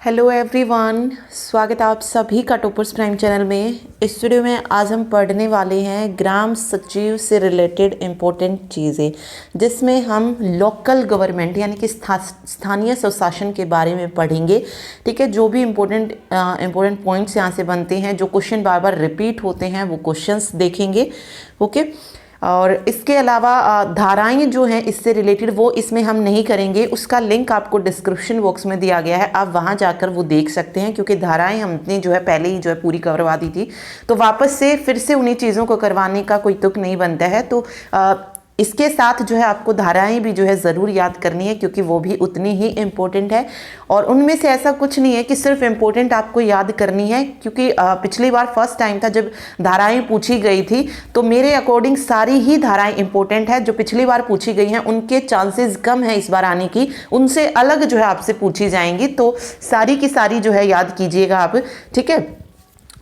Hello everyone, स्वागत है आप सभी का टॉपर्स प्राइम चैनल में। इस वीडियो में आज हम पढ़ने वाले हैं ग्राम सचिव से रिलेटेड इम्पोर्टेंट चीज़ें, जिसमें हम लोकल गवर्नमेंट यानी कि स्थानीय स्वशासन के बारे में पढ़ेंगे। ठीक है, जो भी इम्पोर्टेंट पॉइंट्स यहाँ से बनते हैं, जो क्वेश्चन बार बार रिपीट होते हैं, वो क्वेश्चंस देखेंगे। ओके, और इसके अलावा धाराएं जो हैं इससे रिलेटेड वो इसमें हम नहीं करेंगे। उसका लिंक आपको डिस्क्रिप्शन बॉक्स में दिया गया है, आप वहां जाकर वो देख सकते हैं, क्योंकि धाराएं हमने जो है पहले ही जो है पूरी करवा दी थी, तो वापस से फिर से उन्हीं चीज़ों को करवाने का कोई तुक नहीं बनता है। तो इसके साथ जो है आपको धाराएं भी जो है ज़रूर याद करनी है, क्योंकि वो भी उतनी ही इम्पोर्टेंट है। और उनमें से ऐसा कुछ नहीं है कि सिर्फ इम्पोर्टेंट आपको याद करनी है, क्योंकि पिछली बार फर्स्ट टाइम था जब धाराएं पूछी गई थी, तो मेरे अकॉर्डिंग सारी ही धाराएं इंपॉर्टेंट है। जो पिछली बार पूछी गई हैं उनके चांसेस कम है इस बार आने की, उनसे अलग जो है आपसे पूछी जाएंगी, तो सारी की सारी जो है याद कीजिएगा आप। ठीक है,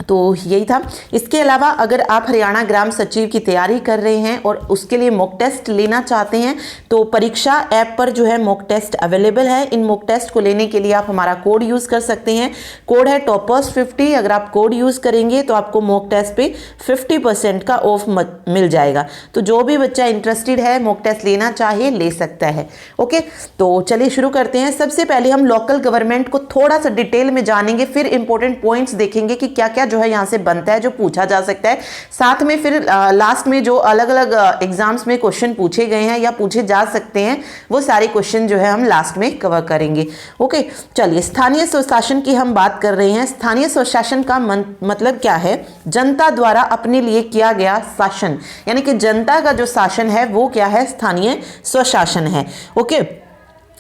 तो यही था। इसके अलावा अगर आप हरियाणा ग्राम सचिव की तैयारी कर रहे हैं और उसके लिए मॉक टेस्ट लेना चाहते हैं, तो परीक्षा ऐप पर जो है मॉक टेस्ट अवेलेबल है। इन मॉक टेस्ट को लेने के लिए आप हमारा कोड यूज़ कर सकते हैं। कोड है टॉपर्स50। अगर आप कोड यूज़ करेंगे तो आपको मॉक टेस्ट पे 50% का ऑफ मिल जाएगा। तो जो भी बच्चा इंटरेस्टेड है, मॉक टेस्ट लेना चाहे, ले सकता है। ओके, तो चलिए शुरू करते हैं। सबसे पहले हम लोकल गवर्नमेंट को थोड़ा सा डिटेल में जानेंगे, फिर इंपॉर्टेंट पॉइंट्स देखेंगे कि क्या क्या जो है यहाँ से बनता है, जो पूछा जा सकता है। साथ में फिर लास्ट में जो अलग अलग एग्जाम्स में क्वेश्चन पूछे गए हैं या पूछे जा सकते हैं, वो सारे क्वेश्चन जो है हम लास्ट में कवर करेंगे। ओके, चलिए स्थानीय स्वशासन की हम बात कर रहे हैं। स्थानीय स्वशासन का मतलब क्या है? जनता द्वारा अपने लिए किया गया शासन, यानी कि जनता का जो शासन है वो क्या है? स्थानीय स्वशासन है। ओके,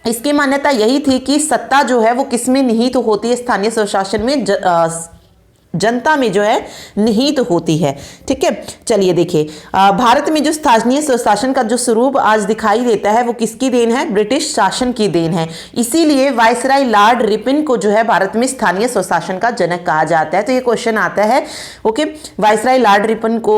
इसकी मान्यता यही थी कि सत्ता जो है वो किसमें निहित होती है? स्थानीय स्वशासन में जनता में जो है निहित होती है। ठीक है, चलिए देखिए, भारत में जो स्थानीय स्वशासन का जो स्वरूप आज दिखाई देता है वो किसकी देन है? ब्रिटिश शासन की देन है। इसीलिए वायसराय लॉर्ड रिपन को जो है भारत में स्थानीय स्वशासन का जनक कहा जाता है। तो ये क्वेश्चन आता है। ओके, वायसराय लॉर्ड रिपन को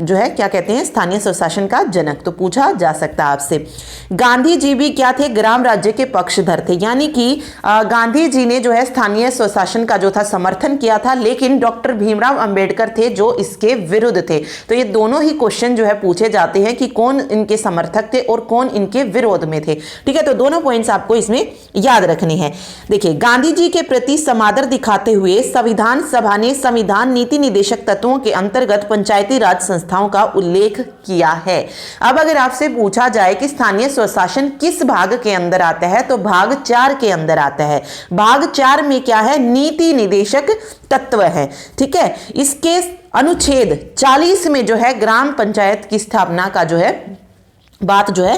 जो है क्या कहते हैं? स्थानीय स्वशासन का जनक। तो पूछा जा सकता है आपसे। गांधी जी भी क्या थे? ग्राम राज्य के पक्षधर थे, यानी कि गांधी जी ने जो है स्थानीय स्वशासन का जो था समर्थन किया था, लेकिन डॉक्टर भीमराव अंबेडकर थे जो इसके विरुद्ध थे। तो ये दोनों ही क्वेश्चन जो है पूछे जाते हैं कि कौन इनके समर्थक थे और कौन इनके विरोध में थे। ठीक है, तो दोनों पॉइंट्स आपको इसमें याद रखने हैं। देखिए, गांधी जी के प्रति समादर दिखाते हुए संविधान सभा ने संविधान नीति निदेशक तत्वों के अंतर्गत पंचायती राज संस्थाओं का उल्लेख किया है। अब अगर आपसे पूछा जाए कि स्थानीय स्वशासन किस भाग के अंदर आता है, तो भाग 4 के अंदर आता है। भाग 4 में क्या है? नीति निदेशक तत्व है। ठीक है, इसके अनुच्छेद 40 में जो है ग्राम पंचायत की स्थापना का जो है बात जो है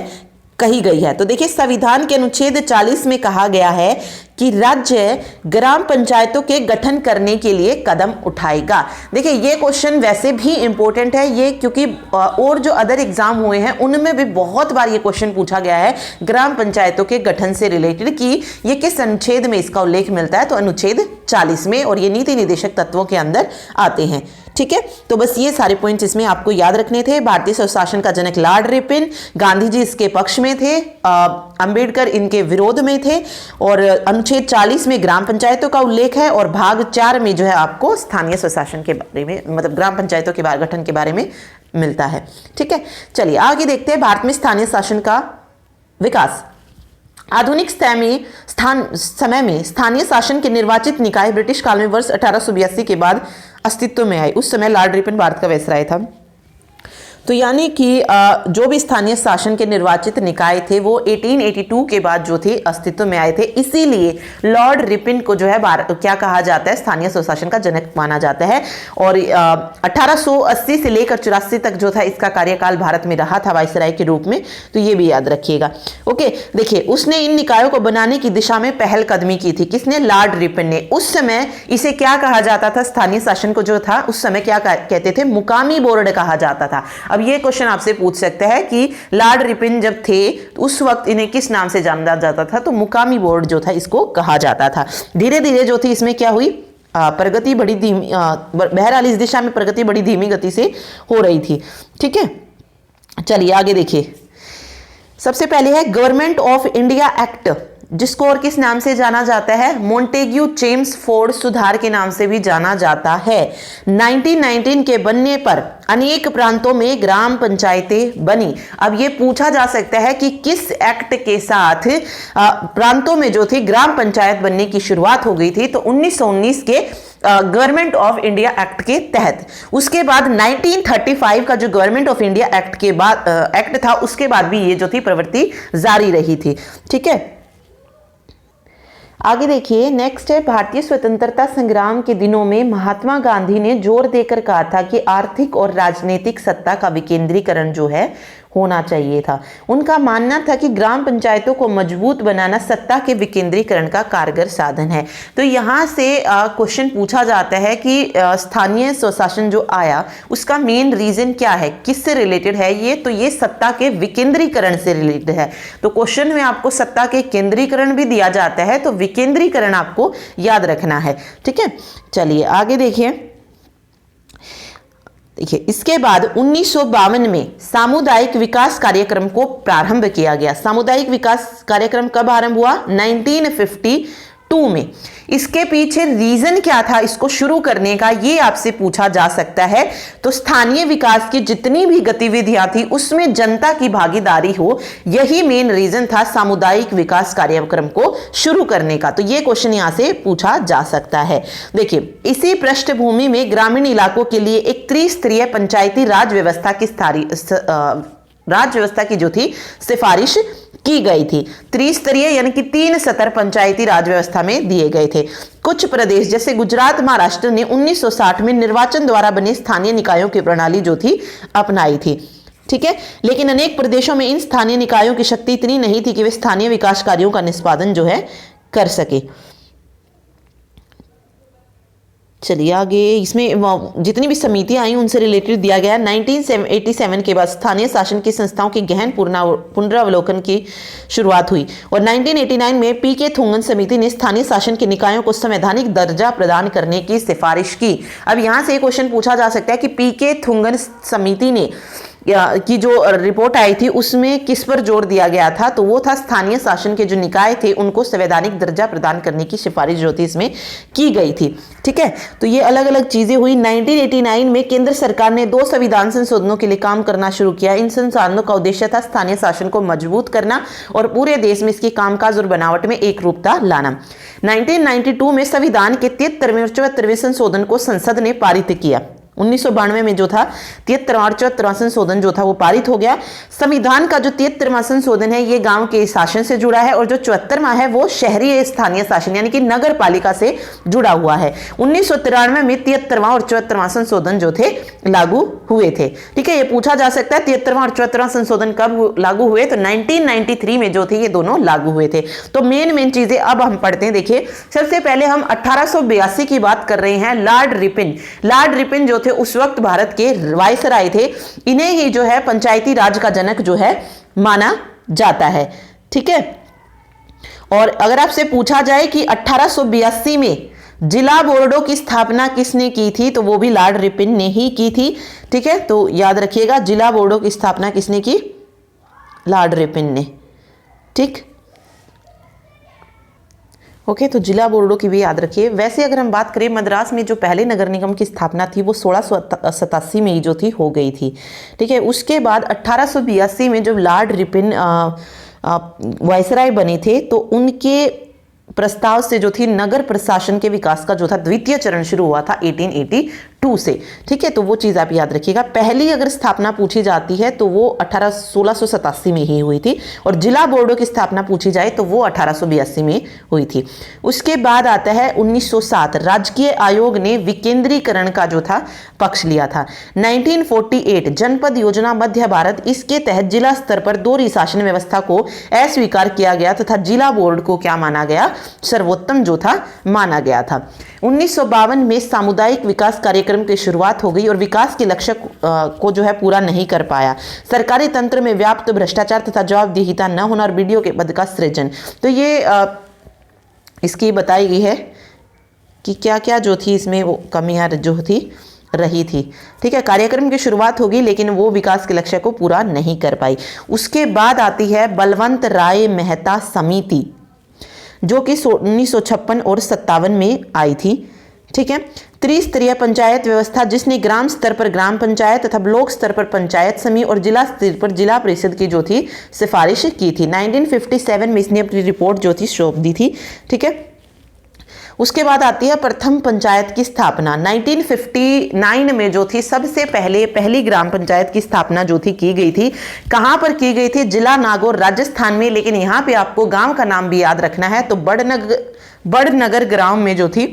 कही गई है। तो देखिए, संविधान के अनुच्छेद 40 में कहा गया है कि राज्य ग्राम पंचायतों के गठन करने के लिए कदम उठाएगा। देखिए, ये क्वेश्चन वैसे भी इंपॉर्टेंट है ये, क्योंकि और जो अदर एग्जाम हुए हैं उनमें भी बहुत बार ये क्वेश्चन पूछा गया है ग्राम पंचायतों के गठन से रिलेटेड कि ये किस अनुच्छेद में इसका उल्लेख मिलता है। तो अनुच्छेद 40 में, और ये नीति निदेशक तत्वों के अंदर आते हैं। ठीक है, तो बस ये सारे पॉइंट्स इसमें आपको याद रखने थे। भारतीय स्वशासन का जनक लॉर्ड रिपन, गांधी जी इसके पक्ष में थे, अंबेडकर इनके विरोध में थे, और अनुच्छेद 40 में ग्राम पंचायतों का उल्लेख है, और भाग 4 में जो है आपको स्थानीय स्वशासन के बारे में, मतलब ग्राम पंचायतों के गठन के बारे में मिलता है। ठीक है, चलिए आगे देखते हैं भारत में स्थानीय शासन का विकास। आधुनिक समय में स्थानीय शासन के निर्वाचित निकाय ब्रिटिश काल में वर्ष 1882 के बाद अस्तित्व में आए। उस समय लॉर्ड रिपन भारत का वायसराय था। तो यानी कि जो भी स्थानीय शासन के निर्वाचित निकाय थे वो 1882 के बाद जो थे अस्तित्व में आए थे। इसीलिए लॉर्ड रिपन को जो है क्या कहा जाता है? स्थानीय स्वशासन का जनक माना जाता है। और 1880 से लेकर 84 तक जो था इसका कार्यकाल भारत में रहा था वायसराय के रूप में। तो ये भी याद रखिएगा। ओके, देखिए, उसने इन निकायों को बनाने की दिशा में पहल कदमी की थी। किसने? लॉर्ड रिपन ने। उस समय इसे क्या कहा जाता था? स्थानीय शासन को जो था उस समय क्या कहते थे? मुकामी बोर्ड कहा जाता था। अब ये क्वेश्चन आपसे पूछ सकते हैं कि लॉर्ड रिपन जब थे तो उस वक्त इन्हें किस नाम से जाना जाता था? तो मुकामी बोर्ड जो था इसको कहा जाता था। धीरे धीरे जो थी इसमें क्या हुई? प्रगति बड़ी धीमी, बहरहाल इस दिशा में प्रगति बड़ी धीमी गति से हो रही थी। ठीक है, चलिए आगे देखिए। सबसे पहले है गवर्नमेंट ऑफ इंडिया एक्ट जिसको और किस नाम से जाना जाता है, मोंटेग्यू चेम्सफोर्ड सुधार के नाम से भी जाना जाता है। 1919 के बनने पर अनेक प्रांतों में ग्राम पंचायतें बनी। अब ये पूछा जा सकता है कि किस एक्ट के साथ प्रांतों में जो थी ग्राम पंचायत बनने की शुरुआत हो गई थी, तो 1919 के गवर्नमेंट ऑफ इंडिया एक्ट के तहत। उसके बाद 1935 का जो गवर्नमेंट ऑफ इंडिया एक्ट के बाद एक्ट था, उसके बाद भी ये जो थी प्रवृत्ति जारी रही थी। ठीक है, आगे देखिए, नेक्स्ट है, भारतीय स्वतंत्रता संग्राम के दिनों में महात्मा गांधी ने जोर देकर कहा था कि आर्थिक और राजनीतिक सत्ता का विकेंद्रीकरण जो है होना चाहिए था। उनका मानना था कि ग्राम पंचायतों को मजबूत बनाना सत्ता के विकेंद्रीकरण का कारगर साधन है। तो यहाँ से क्वेश्चन पूछा जाता है कि स्थानीय स्वशासन जो आया उसका मेन रीजन क्या है, किससे रिलेटेड है ये, तो ये सत्ता के विकेंद्रीकरण से रिलेटेड है। तो क्वेश्चन में आपको सत्ता के केंद्रीकरण भी दिया जाता है, तो विकेंद्रीकरण आपको याद रखना है। ठीक है, चलिए आगे देखिए। देखिए, इसके बाद 1952 में सामुदायिक विकास कार्यक्रम को प्रारंभ किया गया। सामुदायिक विकास कार्यक्रम कब आरंभ हुआ, 1952 में। इसके पीछे रीजन क्या था इसको शुरू करने का, ये आपसे पूछा जा सकता है। तो स्थानीय विकास की जितनी भी गतिविधियां थी उसमें जनता की भागीदारी हो, यही मेन रीजन था सामुदायिक विकास कार्यक्रम को शुरू करने का। तो ये क्वेश्चन यहां से पूछा जा सकता है। देखिए, इसी पृष्ठभूमि में ग्रामीण इलाकों के लिए एक त्रिस्तरीय पंचायती राज व्यवस्था की जो थी सिफारिश की गई थी। त्रिस्तरीय यानी कि 3 स्तर पंचायती राज व्यवस्था में दिए गए थे। कुछ प्रदेश जैसे गुजरात, महाराष्ट्र ने 1960 में निर्वाचन द्वारा बने स्थानीय निकायों की प्रणाली जो थी अपनाई थी। ठीक है, लेकिन अनेक प्रदेशों में इन स्थानीय निकायों की शक्ति इतनी नहीं थी कि वे स्थानीय विकास कार्यों का निष्पादन जो है कर सके। चलिए आगे, इसमें जितनी भी समितियां आई उनसे रिलेटेड दिया गया। 1987 के बाद स्थानीय शासन की संस्थाओं की गहन पुनरावलोकन की शुरुआत हुई और 1989 में पीके थुंगन समिति ने स्थानीय शासन के निकायों को संवैधानिक दर्जा प्रदान करने की सिफारिश की। अब यहां से एक क्वेश्चन पूछा जा सकता है कि पीके थुंगन समिति ने की जो रिपोर्ट आई थी उसमें किस पर जोर दिया गया था, तो वो था स्थानीय शासन के जो निकाय थे उनको संवैधानिक दर्जा प्रदान करने की सिफारिश जो थी इसमें की गई थी। ठीक है, तो ये अलग अलग चीजें हुई। 1989 में केंद्र सरकार ने 2 संविधान संशोधनों के लिए काम करना शुरू किया। इन संशोधनों का उद्देश्य था स्थानीय शासन को मजबूत करना और पूरे देश में इसकी कामकाज और बनावट में एक रूपता लाना। 1992 में संविधान के 73वें और 74वें संशोधन को संसद ने पारित किया। 1992 में जो था 73वां और 74वां संशोधन जो था वो पारित हो गया। संविधान का जो 73वां संशोधन है ये गांव के शासन से जुड़ा है और जो 74वां है वो शहरी स्थानीय शासन यानी कि नगर पालिका से जुड़ा हुआ है। 1993 में 73वां और 74वां संशोधन जो थे लागू हुए थे। ठीक है, ये पूछा जा सकता है 73वां और 74वां संशोधन कब लागू हुए, तो 1993 में जो थे ये दोनों लागू हुए थे। तो मेन चीजें अब हम पढ़ते हैं। देखिए, सबसे पहले हम 1882 की बात कर रहे हैं। लॉर्ड रिपिन जो थे उस वक्त भारत के वायसराय थे। इन्हें ही जो है पंचायती राज का जनक जो है माना जाता है। ठीक है, और अगर आपसे पूछा जाए कि 1882 में जिला बोर्डों की स्थापना किसने की थी, तो वो भी लॉर्ड रिपिन ने ही की थी। ठीक है, तो याद रखिएगा जिला बोर्डों की स्थापना किसने की, लॉर्ड रिपिन ने। ठीक, ओके, तो जिला बोर्डों की भी याद रखिए। वैसे अगर हम बात करें मद्रास में जो पहले नगर निगम की स्थापना थी वो 1687 में ही जो थी हो गई थी। ठीक है, उसके बाद 1882 में जब लॉर्ड रिपिन वायसराय बने थे तो उनके प्रस्ताव से जो थी नगर प्रशासन के विकास का जो था द्वितीय चरण शुरू हुआ था 1882 से। ठीक है, तो वो चीज़ आप याद रखिएगा। पहली अगर स्थापना पूछी जाती है तो वो 1687 में ही हुई थी और जिला बोर्डों की स्थापना पूछी जाए तो वो 1882 में हुई थी। उसके बाद आता है 1907, राजकीय आयोग ने विकेंद्रीकरण का जो था पक्ष लिया था। 1948 जनपद योजना मध्य भारत, इसके तहत जिला स्तर पर 2 शासन व्यवस्था को अस्वीकार किया गया तथा जिला बोर्ड को क्या माना गया, सर्वोत्तम जो था माना गया था। 1952 में सामुदायिक विकास कार्यक्रम की शुरुआत हो गई और विकास के लक्ष्य को जो है पूरा नहीं कर पाया। सरकारी तंत्र में व्याप्त भ्रष्टाचार तथा जवाबदेहिता न होना और बीडीओ के पद का सृजन। तो ये इसकी बताई गई है कि क्या क्या जो थी इसमें वो कमियां जो थी रही थी। ठीक है, कार्यक्रम की शुरुआत होगी लेकिन वो विकास के लक्ष्य को पूरा नहीं कर पाई। उसके बाद आती है बलवंत राय मेहता समिति। जो कि 1956 और 57 में आई थी। ठीक है। त्रिस्तरीय पंचायत व्यवस्था, जिसने ग्राम स्तर पर ग्राम पंचायत तथा ब्लॉक स्तर पर पंचायत समिति और जिला स्तर पर जिला परिषद की जो थी सिफारिश की थी। 1957 में इसने अपनी रिपोर्ट जो थी सौंप दी थी। ठीक है। उसके बाद आती है प्रथम पंचायत की स्थापना। 1959 में जो थी सबसे पहली ग्राम पंचायत की स्थापना जो थी की गई थी। कहां पर की गई थी? जिला नागौर, राजस्थान में। लेकिन यहां पे आपको गांव का नाम भी याद रखना है। तो बड़नगर ग्राम में जो थी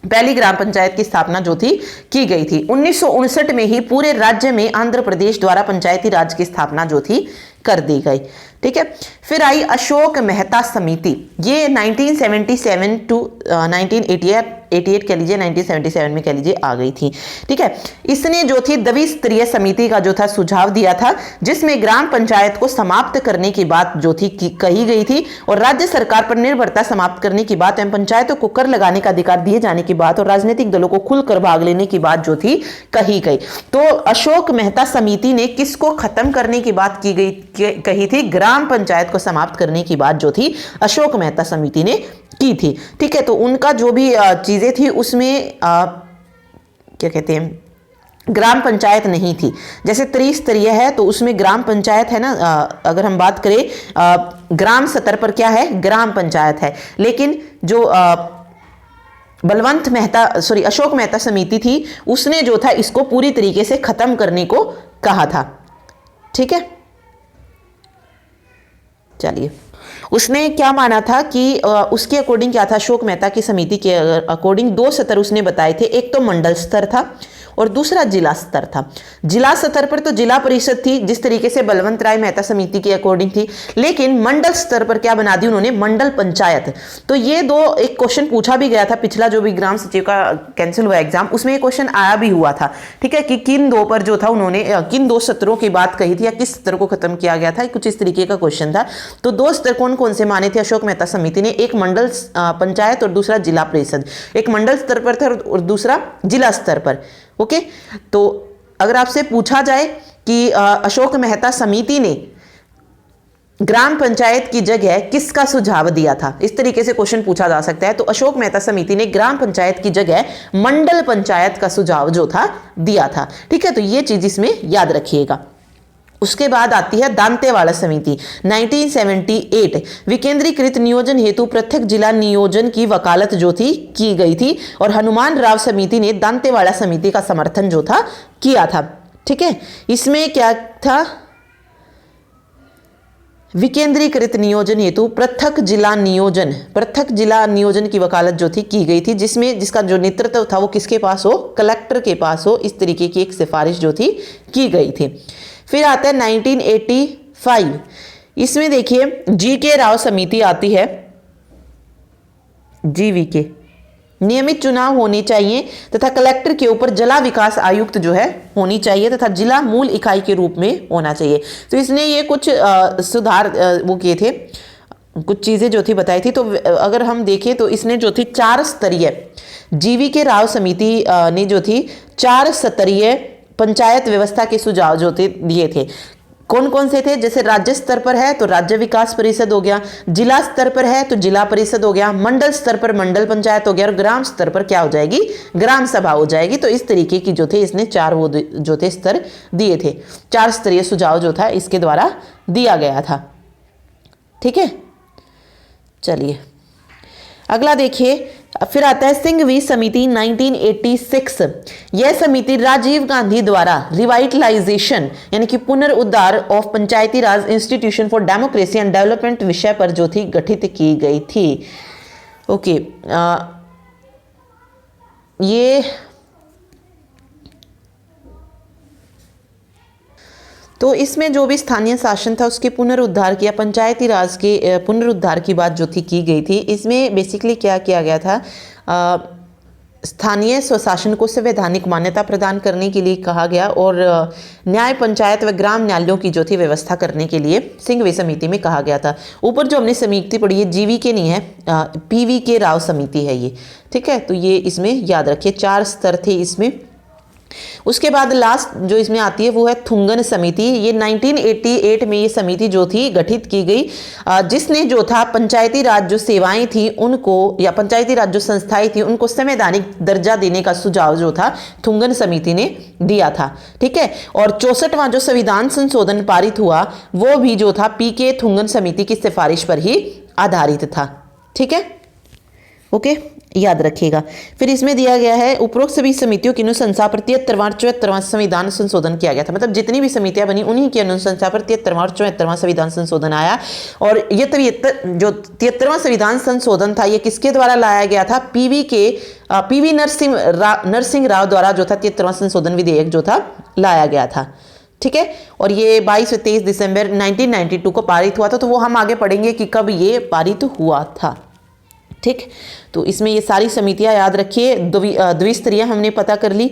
पहली ग्राम पंचायत की स्थापना जो थी की गई थी। 1959 में ही पूरे राज्य में आंध्र प्रदेश द्वारा पंचायती राज की स्थापना जो थी कर दी गई। ठीक है। फिर आई अशोक मेहता समिति। ये 1977 टू 1988 कह लीजिए, 1977 में कह लीजिए आ गई थी। ठीक है। इसने जो थी द्विस्तरीय समिति का जो था सुझाव दिया था, जिसमें ग्राम पंचायत को समाप्त करने की बात जो थी कही गई थी और राज्य सरकार पर निर्भरता समाप्त करने की बात एवं पंचायतों को कर लगाने का अधिकार दिए जाने की बात और राजनीतिक दलों को खुलकर भाग लेने की बात जो थी कही गई। तो अशोक मेहता समिति ने किसको खत्म करने की बात की गई कही थी? ग्राम पंचायत को समाप्त करने की बात जो थी अशोक मेहता समिति ने की थी। ठीक है। तो उनका जो भी चीजें थी उसमें क्या कहते हैं, ग्राम पंचायत नहीं थी। जैसे त्रिस्तरीय है तो उसमें ग्राम पंचायत है ना, अगर हम बात करें ग्राम स्तर पर क्या है? ग्राम पंचायत है। लेकिन जो अशोक मेहता समिति थी उसने जो था इसको पूरी तरीके से खत्म करने को कहा था। ठीक है। चलिए, उसने क्या माना था कि उसके अकॉर्डिंग क्या था? अशोक मेहता की समिति के अकॉर्डिंग दो स्तर उसने बताए थे। एक तो मंडल स्तर था और दूसरा जिला स्तर था। जिला स्तर पर तो जिला परिषद थी, जिस तरीके से बलवंत राय मेहता समिति के अकॉर्डिंग थी। लेकिन मंडल स्तर पर क्या बना दी उन्होंने? मंडल पंचायत। तो ये दो, एक क्वेश्चन पूछा भी गया था पिछला जो भी ग्राम सचिव का कैंसिल हुआ एग्जाम, उसमें एक क्वेश्चन आया भी हुआ था। ठीक है, कि किन दो पर जो था उन्होंने किन दो सत्रों की बात कही थी या किस सत्र को खत्म किया गया था, कुछ इस तरीके का क्वेश्चन था। तो दो स्तर कौन कौन से माने थे अशोक मेहता समिति ने? एक मंडल पंचायत और दूसरा जिला परिषद। एक मंडल स्तर पर था और दूसरा जिला स्तर पर। ओके। तो अगर आपसे पूछा जाए कि अशोक मेहता समिति ने ग्राम पंचायत की जगह किसका सुझाव दिया था, इस तरीके से क्वेश्चन पूछा जा सकता है। तो अशोक मेहता समिति ने ग्राम पंचायत की जगह मंडल पंचायत का सुझाव जो था दिया था। ठीक है। तो ये चीज इसमें याद रखिएगा। उसके बाद आती है दांतेवाड़ा समिति। 1978 विकेंद्रीकृत नियोजन हेतु पृथक जिला नियोजन की वकालत जो थी की गई थी और हनुमान राव समिति ने दांतेवाड़ा समिति का समर्थन जो था किया था। ठीक है। इसमें क्या था? विकेंद्रीकृत नियोजन हेतु पृथक जिला नियोजन की वकालत जो थी की गई थी, जिसका जो नेतृत्व था वो किसके पास हो? कलेक्टर के पास हो। इस तरीके की एक सिफारिश जो थी की गई थी। फिर आता है 1985। इसमें देखिए जीके राव समिति आती है। जीवीके, नियमित चुनाव होने चाहिए तथा कलेक्टर के ऊपर जिला विकास आयुक्त जो है होनी चाहिए तथा जिला मूल इकाई के रूप में होना चाहिए। तो इसने ये कुछ सुधार वो किए थे, कुछ चीजें जो थी बताई थी। तो अगर हम देखें तो इसने जो थी 4 स्तरीय, जीवीके राव समिति ने जो थी 4 स्तरीय पंचायत व्यवस्था के सुझाव जो थे दिए थे। कौन कौन से थे? जैसे राज्य स्तर पर है तो राज्य विकास परिषद हो गया, जिला स्तर पर है तो जिला परिषद हो गया, मंडल स्तर पर मंडल पंचायत हो गया और ग्राम स्तर पर क्या हो जाएगी? ग्राम सभा हो जाएगी। तो इस तरीके की जो थे इसने 4 वो जो थे स्तर दिए थे। 4 स्तरीय सुझाव जो था इसके द्वारा दिया गया था। ठीक है। चलिए अगला देखिए, फिर आता है सिंघवी समिति 1986। यह समिति राजीव गांधी द्वारा रिवाइटलाइजेशन यानी कि पुनरुद्धार of Panchayati Raj institution for democracy and development विषय पर जो थी गठित की गई थी। ओके। ये तो इसमें जो भी स्थानीय शासन था उसके पुनरुद्धार किया, पंचायती राज के पुनरुद्धार की बात जो थी की गई थी। इसमें बेसिकली क्या किया गया था? स्थानीय स्वशासन को संवैधानिक मान्यता प्रदान करने के लिए कहा गया और न्याय पंचायत व ग्राम न्यायालयों की जो थी व्यवस्था करने के लिए सिंघवी समिति में कहा गया था। ऊपर जो हमने समिति पढ़ी है जीवीके नहीं है, पीवीके राव समिति है ये। ठीक है। तो ये इसमें याद रखिए 4 स्तर थे इसमें उसके बाद लास्ट जो इसमें आती है वो है थुंगन समिति। ये 1988 में ये समिति जो थी गठित की गई, जिसने जो था पंचायती राज जो सेवाएं थी उनको, या पंचायती राज जो संस्थाएं थी उनको संवैधानिक दर्जा देने का सुझाव जो था थुंगन समिति ने दिया था। ठीक है, और 64वां जो संविधान संशोधन पारित हुआ वो भी जो था पीके थुंगन समिति की सिफारिश पर ही आधारित था। ठीक है, ओके, याद रखिएगा। फिर इसमें दिया गया है उपरोक्त सभी समितियों की अनुशंसा पर 73वां 74वां संविधान संशोधन किया गया था। मतलब जितनी भी समितियां बनी उन्हीं की अनुशंसा पर 73वां और 74वां संविधान संशोधन आया। और ये जो 73वां संविधान संशोधन था ये किसके द्वारा लाया गया था? पीवी नरसिंह राव द्वारा जो था 73वां संशोधन विधेयक जो था लाया गया था। ठीक है, और ये 22 और 23 दिसंबर 1992 को पारित हुआ था। तो वो हम आगे पढ़ेंगे कि कब ये पारित हुआ था। ठीक, तो इसमें ये सारी समितियां याद रखिए। द्विस्तरीय हमने पता कर ली,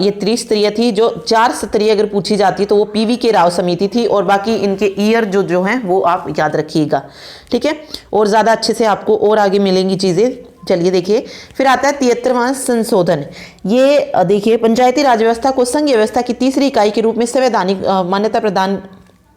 ये त्रिस्तरीय थी। जो 4 स्तरीय अगर पूछी जाती है तो वो पीवी के राव समिति थी, और बाकी इनके ईयर जो हैं वो आप याद रखिएगा। ठीक है, और ज़्यादा अच्छे से आपको और आगे मिलेंगी चीज़ें। चलिए देखिए, फिर आता है 73वां संशोधन। ये देखिए, पंचायती राज व्यवस्था को संघ व्यवस्था की तीसरी इकाई के रूप में संवैधानिक मान्यता प्रदान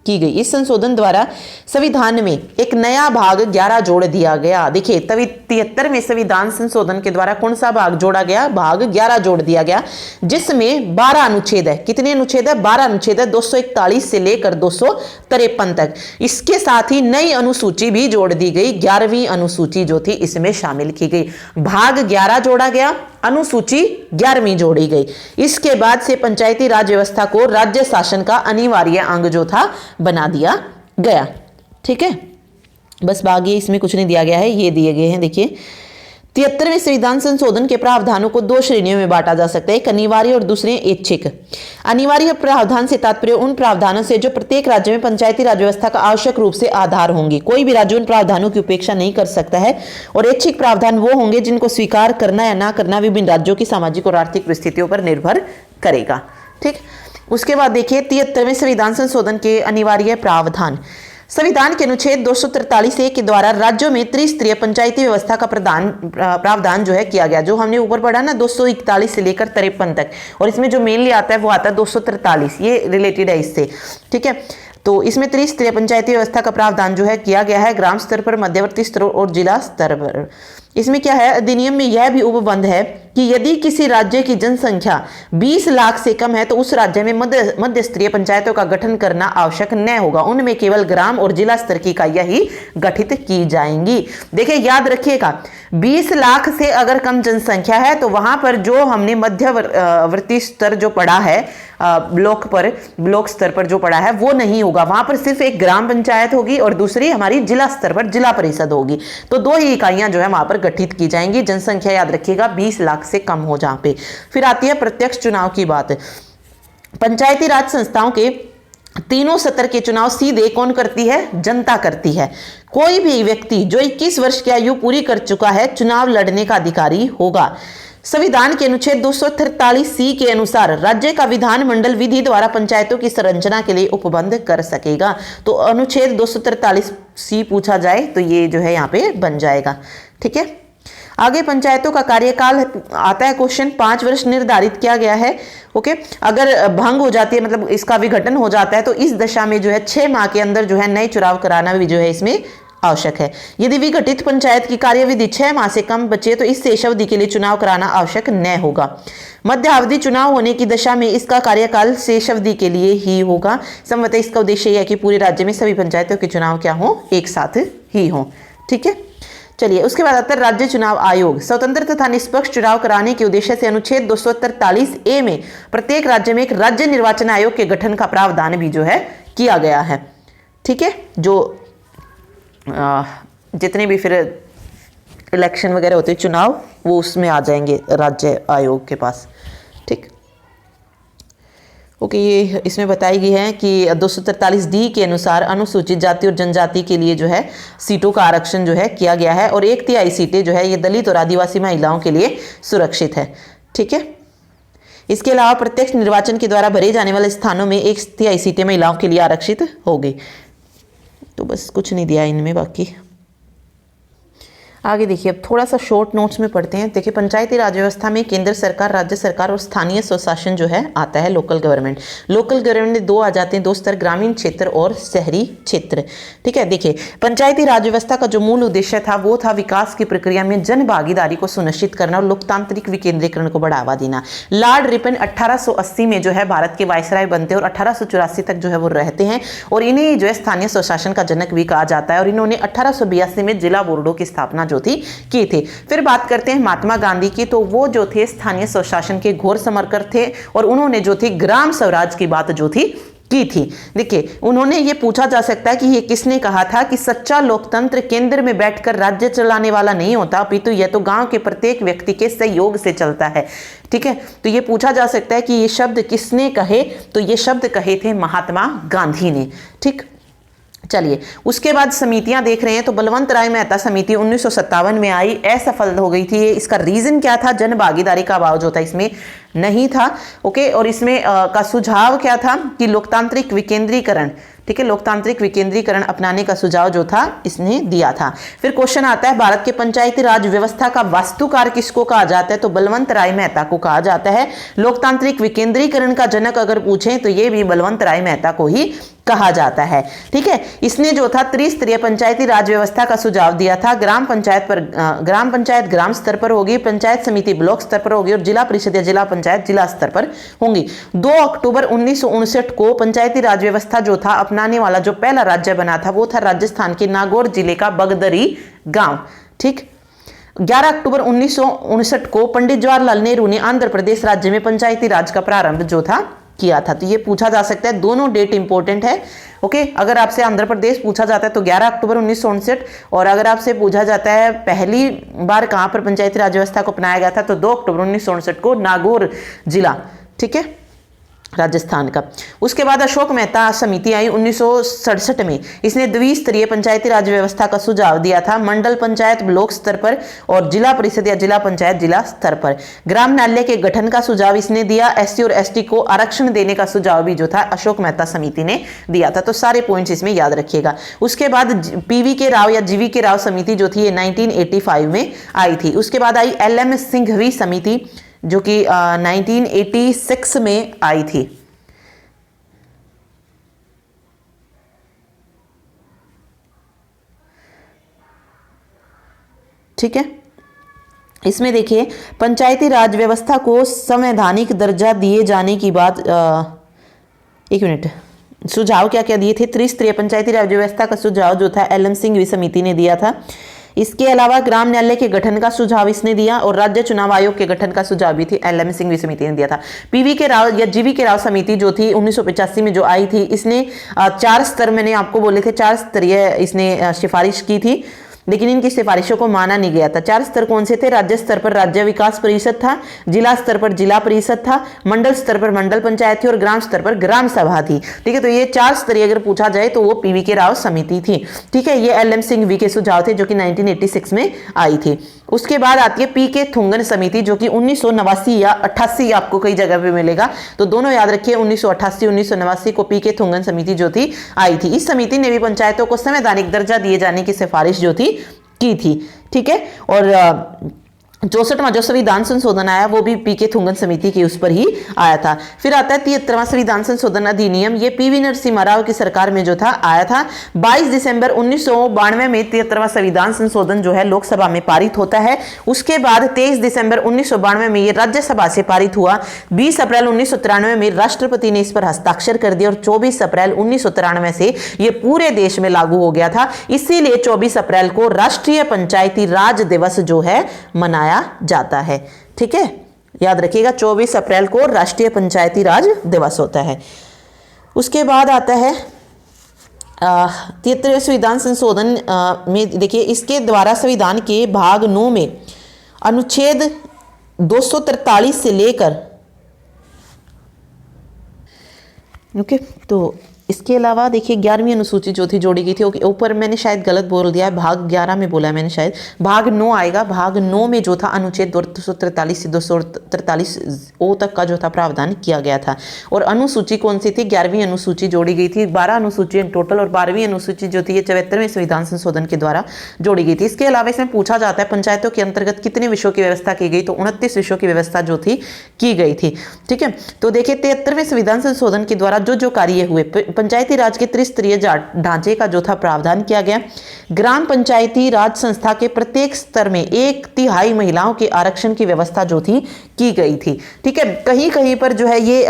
की गई। इस संशोधन द्वारा संविधान में एक नया भाग 11 जोड़ दिया गया। देखिए, 73वें संविधान संशोधन के द्वारा कौन सा भाग जोड़ा गया? भाग 11 जोड़ दिया गया, जिसमें 12 अनुच्छेद है। कितने अनुच्छेद है? 12 अनुच्छेद है, 241 से लेकर 253 तक। इसके साथ ही नई अनुसूची भी जोड़ दी गई, 11वीं अनुसूची जो थी इसमें शामिल की गई। भाग 11 जोड़ा गया, अनुसूची 11वीं जोड़ी गई। इसके बाद से पंचायती राज व्यवस्था को राज्य शासन का अनिवार्य अंग जो था बना दिया गया। ठीक है, बस बाकी इसमें कुछ नहीं दिया गया है, ये दिए गए हैं। देखिए, 73वें संविधान संशोधन के प्रावधानों को 2 श्रेणियों में बांटा जा सकता है, एक अनिवार्य और दूसरे ऐच्छिक। अनिवार्य प्रावधान से तात्पर्य उन प्रावधानों से जो प्रत्येक राज्य में पंचायती राज व्यवस्था का आवश्यक रूप से आधार होंगे। कोई भी राज्य उन प्रावधानों की उपेक्षा नहीं कर सकता है। और ऐच्छिक प्रावधान वो होंगे जिनको स्वीकार करना या ना करना विभिन्न राज्यों की सामाजिक और आर्थिक परिस्थितियों पर निर्भर करेगा। ठीक, उसके बाद देखिए 73वें संविधान संशोधन के अनिवार्य प्रावधान। संविधान के अनुच्छेद 243(1) के द्वारा राज्यों में त्रिस्तरीय पंचायती व्यवस्था का प्रावधान जो है किया गया। जो हमने ऊपर पढ़ा ना 241 से लेकर 53 तक, और इसमें जो मेनली आता है वो आता है 243, ये रिलेटेड है इससे। ठीक है, तो इसमें त्रिस्तरीय पंचायती व्यवस्था का प्रावधान जो है किया गया है ग्राम स्तर पर, मध्यवर्ती स्तर और जिला स्तर पर। इसमें क्या है, अधिनियम में यह भी उपबंध है कि यदि किसी राज्य की जनसंख्या 20 लाख से कम है तो उस राज्य में मध्य स्तरीय पंचायतों का गठन करना आवश्यक न होगा। उनमें केवल ग्राम और जिला स्तर की इकाइयां ही गठित की जाएंगी। देखिए, याद रखिएगा, 20 लाख से अगर कम जनसंख्या है तो वहां पर जो हमने मध्यवर्ती स्तर जो पढ़ा है, ब्लॉक स्तर पर जो पढ़ा है वो नहीं होगा। वहां पर सिर्फ एक ग्राम पंचायत होगी और दूसरी हमारी जिला स्तर पर जिला परिषद होगी। तो 2 ही इकाइयां जो है वहां पर गठित की जाएंगी। जनसंख्या याद रखिएगा 20 लाख से कम हो जहां पे। फिर आती है प्रत्यक्ष चुनाव की बात। पंचायती राज संस्थाओं के तीनों सत्र के चुनाव सीधे कौन करती है? जनता करती है। कोई भी व्यक्ति जो 21 वर्ष की आयु पूरी कर चुका है चुनाव लड़ने का अधिकारी होगा। संविधान के अनुच्छेद 243(c) के अनुसार राज्य का विधानमंडल विधि द्वारा पंचायतों की संरचना के लिए उपबंध कर सकेगा। तो अनुच्छेद 243(c) पूछा जाए तो ये जो है यहाँ पे बन जाएगा। ठीक है, आगे पंचायतों का कार्यकाल आता है क्वेश्चन। 5 वर्ष निर्धारित किया गया है। ओके, अगर भंग हो जाती है, मतलब इसका विघटन हो जाता है, तो इस दशा में जो है 6 माह के अंदर जो है नए चुनाव कराना भी जो है इसमें आवश्यक है। यदि विघटित पंचायत की कार्यविधि 6 माह से कम बचे तो इस शेष अवधि के लिए चुनाव कराना आवश्यक न होगा। मध्यावधि चुनाव होने की दशा में इसका कार्यकाल शेष अवधि के लिए ही होगा। संभवतः इसका उद्देश्य यह है कि पूरे राज्य में सभी पंचायतों के चुनाव क्या हो, एक साथ ही हो। ठीक है, चलिए उसके बाद आता है राज्य चुनाव आयोग। स्वतंत्र तथा निष्पक्ष चुनाव कराने के उद्देश्य से अनुच्छेद 243(a) में प्रत्येक राज्य में एक राज्य निर्वाचन आयोग के गठन का प्रावधान भी जो है किया गया है। ठीक है, जो जितने भी फिर इलेक्शन वगैरह होते हैं चुनाव, वो उसमें आ जाएंगे राज्य आयोग के पास। ठीक, ओके, ये इसमें बताई गई है कि 243(d) के अनुसार अनुसूचित जाति और जनजाति के लिए जो है सीटों का आरक्षण जो है किया गया है, और 1/3 सीटें जो है ये दलित और आदिवासी महिलाओं के लिए सुरक्षित है। ठीक है, इसके अलावा प्रत्यक्ष निर्वाचन के द्वारा भरे जाने वाले स्थानों में 1/3 सीटें महिलाओं के लिए आरक्षित होगी। तो बस कुछ नहीं दिया इनमें। बाकी आगे देखिए, अब थोड़ा सा शॉर्ट नोट्स में पढ़ते हैं। देखिए, पंचायती राज व्यवस्था में केंद्र सरकार, राज्य सरकार और स्थानीय स्वशासन जो है आता है, लोकल गवर्नमेंट। लोकल गवर्नमेंट में दो आ जाते हैं, दो स्तर, ग्रामीण क्षेत्र और शहरी क्षेत्र। ठीक है, देखिए पंचायती राज व्यवस्था का जो मूल उद्देश्य था वो था विकास की प्रक्रिया में जन भागीदारी को सुनिश्चित करना और लोकतांत्रिक विकेंद्रीकरण को बढ़ावा देना। लॉर्ड रिपन 1880 में जो है भारत के वायसराय बनते हैं और 1884 तक जो है वो रहते हैं और इन्हें जो है स्थानीय स्वशासन का जनक भी कहा जाता है। और इन्होंने 1882 में जिला बोर्डों की स्थापना जो थी की थी। फिर बात करते हैं महात्मा गांधी की, तो वो जो थे स्थानीय स्वशासन के घोर समर्थक थे और उन्होंने जो थी ग्राम स्वराज की बात जो थी की थी। देखिए, उन्होंने ये पूछा जा सकता है कि ये किसने कहा था कि सच्चा लोकतंत्र केंद्र में बैठकर राज्य चलाने वाला नहीं होता, अपितु यह तो गांव के प्रत्येक व्यक्ति के सहयोग से चलता है। ठीक है, तो ये पूछा जा सकता है कि ये शब्द किसने कहे, तो ये शब्द कहे थे महात्मा गांधी ने। ठीक, चलिए उसके बाद समितियां देख रहे हैं, तो बलवंत राय मेहता समिति 1957 में आई, असफल हो गई थी। इसका रीजन क्या था? जन भागीदारी का अभाव जो था इसमें नहीं था। ओके, और इसमें का सुझाव क्या था कि लोकतांत्रिक विकेंद्रीकरण, ठीक है, लोकतांत्रिक विकेंद्रीकरण अपनाने का सुझाव जो था इसने दिया था। फिर क्वेश्चन आता है, भारत के पंचायती राज व्यवस्था का वास्तुकार किसको कहा जाता है? तो बलवंत राय मेहता को कहा जाता है। लोकतांत्रिक विकेंद्रीकरण का जनक अगर पूछें तो ये भी बलवंत राय मेहता को ही कहा जाता है। ठीक है, इसने जो था त्रिस्तरीय पंचायती राज व्यवस्था का सुझाव दिया था। ग्राम पंचायत ग्राम स्तर पर होगी, पंचायत समिति ब्लॉक स्तर पर होगी और जिला परिषद या जिला पंचायत जिला स्तर पर होंगी। 2 अक्टूबर 1959 को पंचायती राज व्यवस्था जो था अपनाने वाला जो पहला राज्य बना था वो था राजस्थान के नागौर जिले का बगदरी गांव। ठीक, 11 अक्टूबर 1959 को पंडित जवाहरलाल नेहरू ने आंध्र प्रदेश राज्य में पंचायती राज का प्रारंभ जो था किया था। तो ये पूछा जा सकता है, दोनों डेट इंपॉर्टेंट है। ओके, अगर आपसे आंध्र प्रदेश पूछा जाता है तो 11 अक्टूबर 1959, और अगर आपसे पूछा जाता है पहली बार कहां पर पंचायती राज व्यवस्था को अपनाया गया था तो 2 अक्टूबर 1959 को नागौर जिला, ठीक है, राजस्थान का। उसके बाद अशोक मेहता समिति आई 1967 में। इसने द्विस्तरीय पंचायती राज व्यवस्था का सुझाव दिया था, मंडल पंचायत ब्लॉक स्तर पर और जिला परिषद या जिला पंचायत जिला स्तर पर। ग्राम न्यायालय के गठन का सुझाव इसने दिया। एससी और एसटी को आरक्षण देने का सुझाव भी जो था अशोक मेहता समिति ने दिया था। तो सारे पॉइंट्स इसमें याद रखिएगा। उसके बाद पीवी के राव या जीवी के राव समिति जो थी ये 1985 में आई थी। उसके बाद आई LM सिंघवी समिति जो कि 1986 में आई थी। ठीक है, इसमें देखिए पंचायती राज व्यवस्था को संवैधानिक दर्जा दिए जाने की बात, एक मिनट, सुझाव क्या क्या दिए थे? त्रिस्तरीय पंचायती राज व्यवस्था का सुझाव जो था LM सिंघवी समिति ने दिया था। इसके अलावा ग्राम न्यायालय के गठन का सुझाव इसने दिया और राज्य चुनाव आयोग के गठन का सुझाव भी थी LM सिंघवी समिति ने दिया था। पीवी के राव या जीवी के राव समिति जो थी 1985 में जो आई थी, इसने 4 स्तर, मैंने आपको बोले थे 4 स्तरीय इसने सिफारिश की थी, लेकिन इनकी सिफारिशों को माना नहीं गया था। 4 स्तर कौन से थे? राज्य स्तर पर राज्य विकास परिषद था, जिला स्तर पर जिला परिषद था, मंडल स्तर पर मंडल पंचायत थी और ग्राम स्तर पर ग्राम सभा थी। ठीक है, तो ये 4 स्तरीय अगर पूछा जाए तो वो पीवी के राव समिति थी। ठीक है, ये LM सिंघवी के सुझाव थे जो कि 1986 में आई थी। उसके बाद आती है PK थुंगन समिति जो कि 1989 या 88 आपको कई जगह पे मिलेगा, तो दोनों याद रखिए, 1988 1989 को PK थुंगन समिति जो थी आई थी। इस समिति ने भी पंचायतों को संवैधानिक दर्जा दिए जाने की सिफारिश जो थी की थी। ठीक है, और 64वां जो संविधान संशोधन आया वो भी PK थुंगन समिति के उस पर ही आया था। फिर आता है 73वां संविधान संशोधन अधिनियम, ये PV नरसिम्हा राव की सरकार में जो था आया था। 22 दिसंबर 1992 में 73वां संविधान संशोधन जो है लोकसभा में पारित होता है। उसके बाद 23 दिसंबर 1992 में ये राज्यसभा से पारित हुआ। 20 अप्रैल 1993 में राष्ट्रपति ने इस पर हस्ताक्षर कर दिया और 24 अप्रैल 1993 से ये पूरे देश में लागू हो गया था। इसीलिए 24 अप्रैल को राष्ट्रीय पंचायती राज दिवस जो है मनाया जाता है। ठीक है, याद रखिएगा 24 अप्रैल को राष्ट्रीय पंचायती राज दिवस होता है। उसके बाद आता है 73वें संविधान संशोधन में देखिए, इसके द्वारा संविधान के भाग 9 में अनुच्छेद 243 से लेकर, ओके, तो इसके अलावा देखिए 11वीं अनुसूची जो थी जोड़ी गई थी, ओके ऊपर मैंने शायद गलत बोल दिया है, भाग 11 में बोला है मैंने शायद, भाग 9 आएगा। भाग 9 में जो था अनुच्छेद 243 से 243 ओ तक का जो था प्रावधान किया गया था। और अनुसूची कौन सी थी? 11वीं अनुसूची जोड़ी गई थी। 12 अनुसूची टोटल, और 12वीं अनुसूची जो थी ये 74वें संविधान संशोधन के द्वारा जोड़ी गई थी। इसके अलावा इसमें पूछा जाता है पंचायतों के अंतर्गत कितने विषयों की व्यवस्था की गई, तो 29 विषयों की व्यवस्था जो थी की गई थी। ठीक है, तो देखिए 73वें संविधान संशोधन के द्वारा जो जो कार्य हुए, पंचायती राज के त्रिस्तरीय ढांचे का जो था प्रावधान किया गया। ग्राम पंचायती राज संस्था के प्रत्येक स्तर में 1/3 महिलाओं के आरक्षण की व्यवस्था जो थी की गई थी। ठीक है, कहीं कहीं पर जो है ये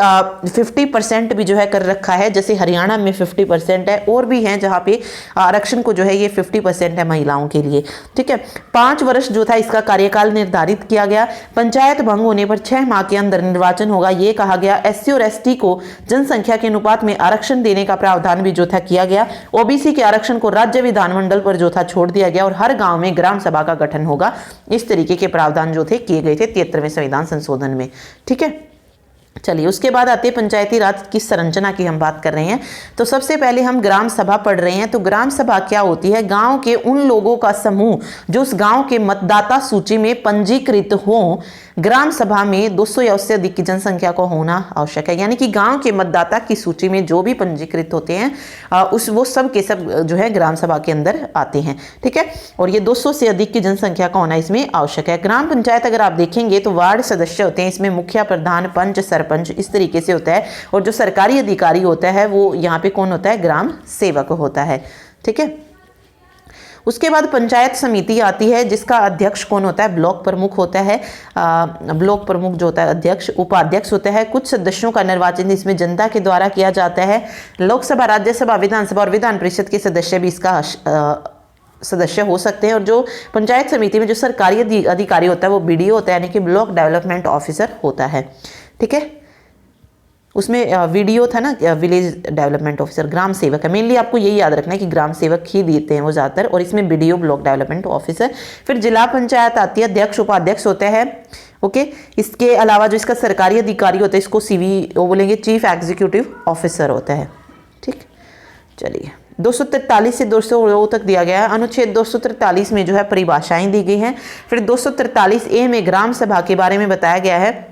50% भी जो है कर रखा है, जैसे हरियाणा में 50% है, और भी हैं जहां पे आरक्षण को जो है ये 50% है महिलाओं के लिए। ठीक है, 5 वर्ष जो था इसका कार्यकाल निर्धारित किया गया। पंचायत भंग होने पर 6 माह के अंदर निर्वाचन होगा, ये कहा गया। SC और ST को जनसंख्या के अनुपात में आरक्षण देने का प्रावधान भी जो था किया गया। OBC के आरक्षण को राज्य विधानमंडल पर जो था छोड़ दिया गया, और हर गांव में ग्राम सभा का गठन होगा। इस तरीके के प्रावधान जो थे किए गए थे 73वें संविधान संशोधन में। ठीक है, चलिए उसके बाद आते हैं पंचायती राज की संरचना की हम बात कर रहे हैं। तो सबसे पहले हम ग्राम सभा पढ़ रहे हैं। तो ग्राम सभा क्या होती है? गांव के उन लोगों का समूह जो उस गांव के मतदाता सूची में पंजीकृत हो। ग्राम सभा में 200 या उससे अधिक की जनसंख्या को होना आवश्यक है, यानी कि गांव के मतदाता की सूची में जो भी पंजीकृत होते हैं वो सब के सब जो है ग्राम सभा के अंदर आते हैं। ठीक है, और ये 200 से अधिक की जनसंख्या का होना इसमें आवश्यक है। ग्राम पंचायत अगर आप देखेंगे तो वार्ड सदस्य होते हैं, इसमें मुखिया, प्रधान, पंच, सरपंच इस तरीके से होता है। और जो सरकारी अधिकारी होता है वो यहाँ पे कौन होता है? ग्राम सेवक होता है। ठीक है, उसके बाद पंचायत समिति आती है, जिसका अध्यक्ष कौन होता है? ब्लॉक प्रमुख होता है। ब्लॉक प्रमुख जो होता है अध्यक्ष, उपाध्यक्ष होता है। कुछ सदस्यों का निर्वाचन इसमें जनता के द्वारा किया जाता है। लोकसभा, राज्यसभा, विधानसभा और विधान परिषद के सदस्य भी इसका सदस्य हो सकते हैं। और जो पंचायत समिति में जो सरकारी अधिकारी होता है वो BDO होता है, यानी कि ब्लॉक डेवलपमेंट ऑफिसर होता है। ठीक है, उसमें VDO था ना, विलेज डेवलपमेंट ऑफिसर, ग्राम सेवक है। मेनली आपको यही याद रखना है कि ग्राम सेवक ही देते हैं वो ज़्यादातर, और इसमें BDO ब्लॉक डेवलपमेंट ऑफिसर। फिर जिला पंचायत आती है, अध्यक्ष, उपाध्यक्ष होते हैं। ओके, इसके अलावा जो इसका सरकारी अधिकारी होता है इसको CVO बोलेंगे, चीफ एग्जीक्यूटिव ऑफिसर होता है। ठीक, चलिए 243 से 200 तक दिया गया है। अनुच्छेद 243 में जो है परिभाषाएं दी गई हैं। फिर 243A में ग्राम सभा के बारे में बताया गया है।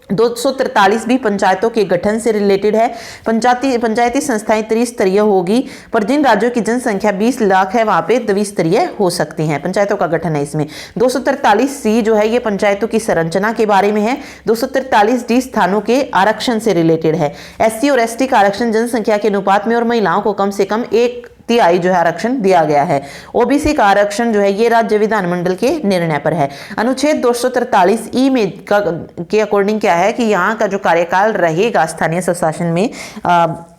243 भी पंचायतों के गठन से रिलेटेड है। पंचायती संस्थाएं त्रिस्तरीय होगी, पर जिन राज्यों की जनसंख्या 20 लाख है वहां पे द्विस्तरीय हो सकती हैं। पंचायतों का गठन है इसमें। 243C जो है ये पंचायतों की संरचना के बारे में है। 243D स्थानों के आरक्षण से रिलेटेड है। SC और ST का आरक्षण जनसंख्या के अनुपात में और महिलाओं को कम से कम 1/3 जो है आरक्षण दिया गया है। OBC का आरक्षण जो है ये राज्य विधानमंडल के निर्णय पर है। अनुच्छेद 243E में के अकॉर्डिंग क्या है कि यहाँ का जो कार्यकाल रहेगा स्थानीय स्वशासन में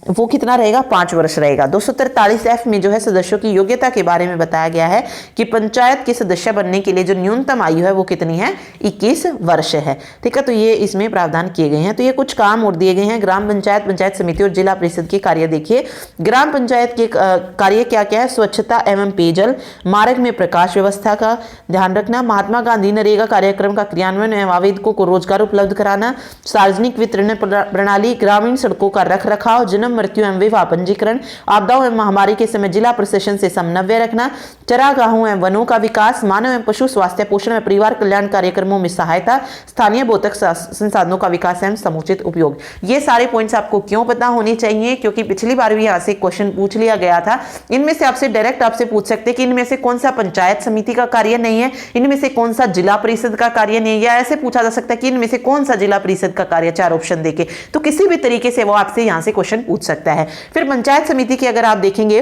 वो कितना रहेगा? 5 वर्ष रहेगा। 243F में जो है सदस्यों की योग्यता के बारे में बताया गया है कि पंचायत के सदस्य बनने के लिए जो न्यूनतम आयु है वो कितनी है? 21 वर्ष है। ठीक है, तो ये इसमें प्रावधान किए गए हैं। तो ये कुछ काम और दिए गए हैं। ग्राम पंचायत, पंचायत समिति और जिला परिषद के कार्य देखिए। ग्राम पंचायत के कार्य क्या क्या है? स्वच्छता एवं पेयजल, मार्ग में प्रकाश व्यवस्था का ध्यान रखना, महात्मा गांधी नरेगा कार्यक्रम का क्रियान्वयन एवं आवेदकों को रोजगार उपलब्ध कराना, सार्वजनिक वितरण प्रणाली, ग्रामीण सड़कों का रख रखाव, जन्म मृत्यु एवं विवाह पंजीकरण, आपदाओं एवं महामारी के समय जिला प्रशासन से समन्वय रखना, चरागाहों एवं वनों का विकास, मानव एवं पशु स्वास्थ्य, पोषण एवं परिवार कल्याण कार्यक्रमों में सहायता, स्थानीय भौतिक संसाधनों का विकास एवं समुचित उपयोग। ये सारे पॉइंट्स आपको क्यों पता होने चाहिए? क्योंकि पिछली बार भी यहाँ से क्वेश्चन पूछ लिया गया था। इनमें से आपसे डायरेक्ट आपसे पूछ सकते हैं कि इनमें से कौन सा पंचायत समिति का कार्य नहीं है, इनमें से कौन सा जिला परिषद का कार्य नहीं है, या ऐसे पूछा जा सकता है कि इनमें से कौन सा जिला परिषद का कार्य, 4 ऑप्शन देके। तो किसी भी तरीके से वो आपसे यहाँ से क्वेश्चन पूछ सकता है। फिर पंचायत समिति की अगर आप देखेंगे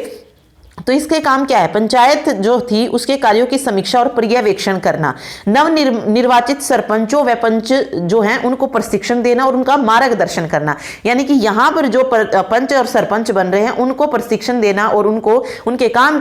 तो इसके काम क्या है? पंचायत जो थी उसके कार्यों की समीक्षा और पर्यवेक्षण करना, नव निर्वाचित सरपंचों व पंच जो हैं उनको प्रशिक्षण देना और उनका मार्गदर्शन करना। यानी कि यहाँ पर जो पंच और सरपंच बन रहे हैं उनको प्रशिक्षण देना और उनको उनके काम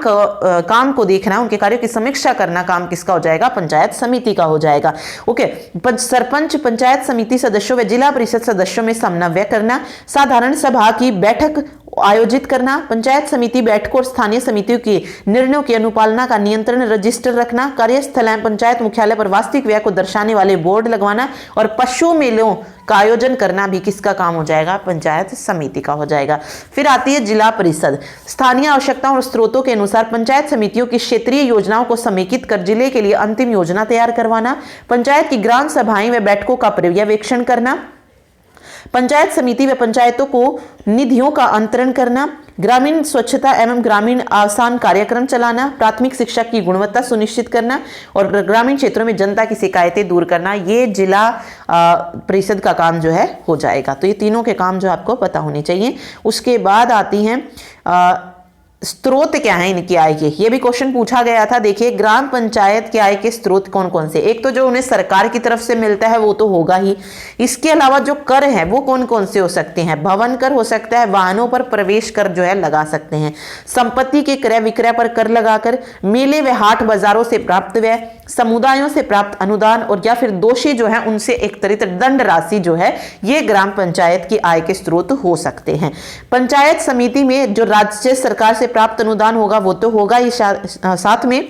को देखना, उनके कार्यों की समीक्षा करना काम किसका हो जाएगा? पंचायत समिति का हो जाएगा। ओके, सरपंच पंचायत समिति सदस्यों व जिला परिषद सदस्यों में समन्वय करना, साधारण सभा की बैठक आयोजित करना, पंचायत समिति बैठकों और स्थानीय समितियों के निर्णयों की अनुपालना का नियंत्रण रजिस्टर रखना, कार्यस्थल एवं पंचायत मुख्यालय पर वास्तविक व्यय को दर्शाने वाले बोर्ड लगवाना और पशु मेलों का आयोजन करना भी किसका काम हो जाएगा? पंचायत समिति का हो जाएगा। फिर आती है जिला परिषद। स्थानीय आवश्यकताओं और स्रोतों के अनुसार पंचायत समितियों की क्षेत्रीय योजनाओं को समेकित कर जिले के लिए अंतिम योजना तैयार करवाना, पंचायत की ग्राम सभाएं व बैठकों का पर्यवेक्षण करना, पंचायत समिति व पंचायतों को निधियों का अंतरण करना, ग्रामीण स्वच्छता एवं ग्रामीण आवासन कार्यक्रम चलाना, प्राथमिक शिक्षा की गुणवत्ता सुनिश्चित करना और ग्रामीण क्षेत्रों में जनता की शिकायतें दूर करना, ये जिला परिषद का काम जो है हो जाएगा। तो ये तीनों के काम जो आपको पता होने चाहिए। उसके बाद आती हैं स्रोत क्या है इनकी आय के, ये भी क्वेश्चन पूछा गया था। देखिए ग्राम पंचायत की आय के स्रोत कौन कौन से? एक तो जो उन्हें सरकार की तरफ से मिलता है वो तो होगा ही, इसके अलावा जो कर है वो कौन कौन से हो सकते हैं? भवन कर हो सकता है, वाहनों पर प्रवेश कर जो है लगा सकते हैं, संपत्ति के क्रय विक्रय पर कर लगाकर, मेले व हाट बाजारों से प्राप्त व्यय, समुदायों से प्राप्त अनुदान और या फिर दोषी जो है उनसे एकत्रित दंड राशि जो है ये ग्राम पंचायत की आय के स्रोत हो सकते हैं। पंचायत समिति में जो राज्य सरकार से प्राप्त अनुदान होगा वो तो होगा ही, साथ में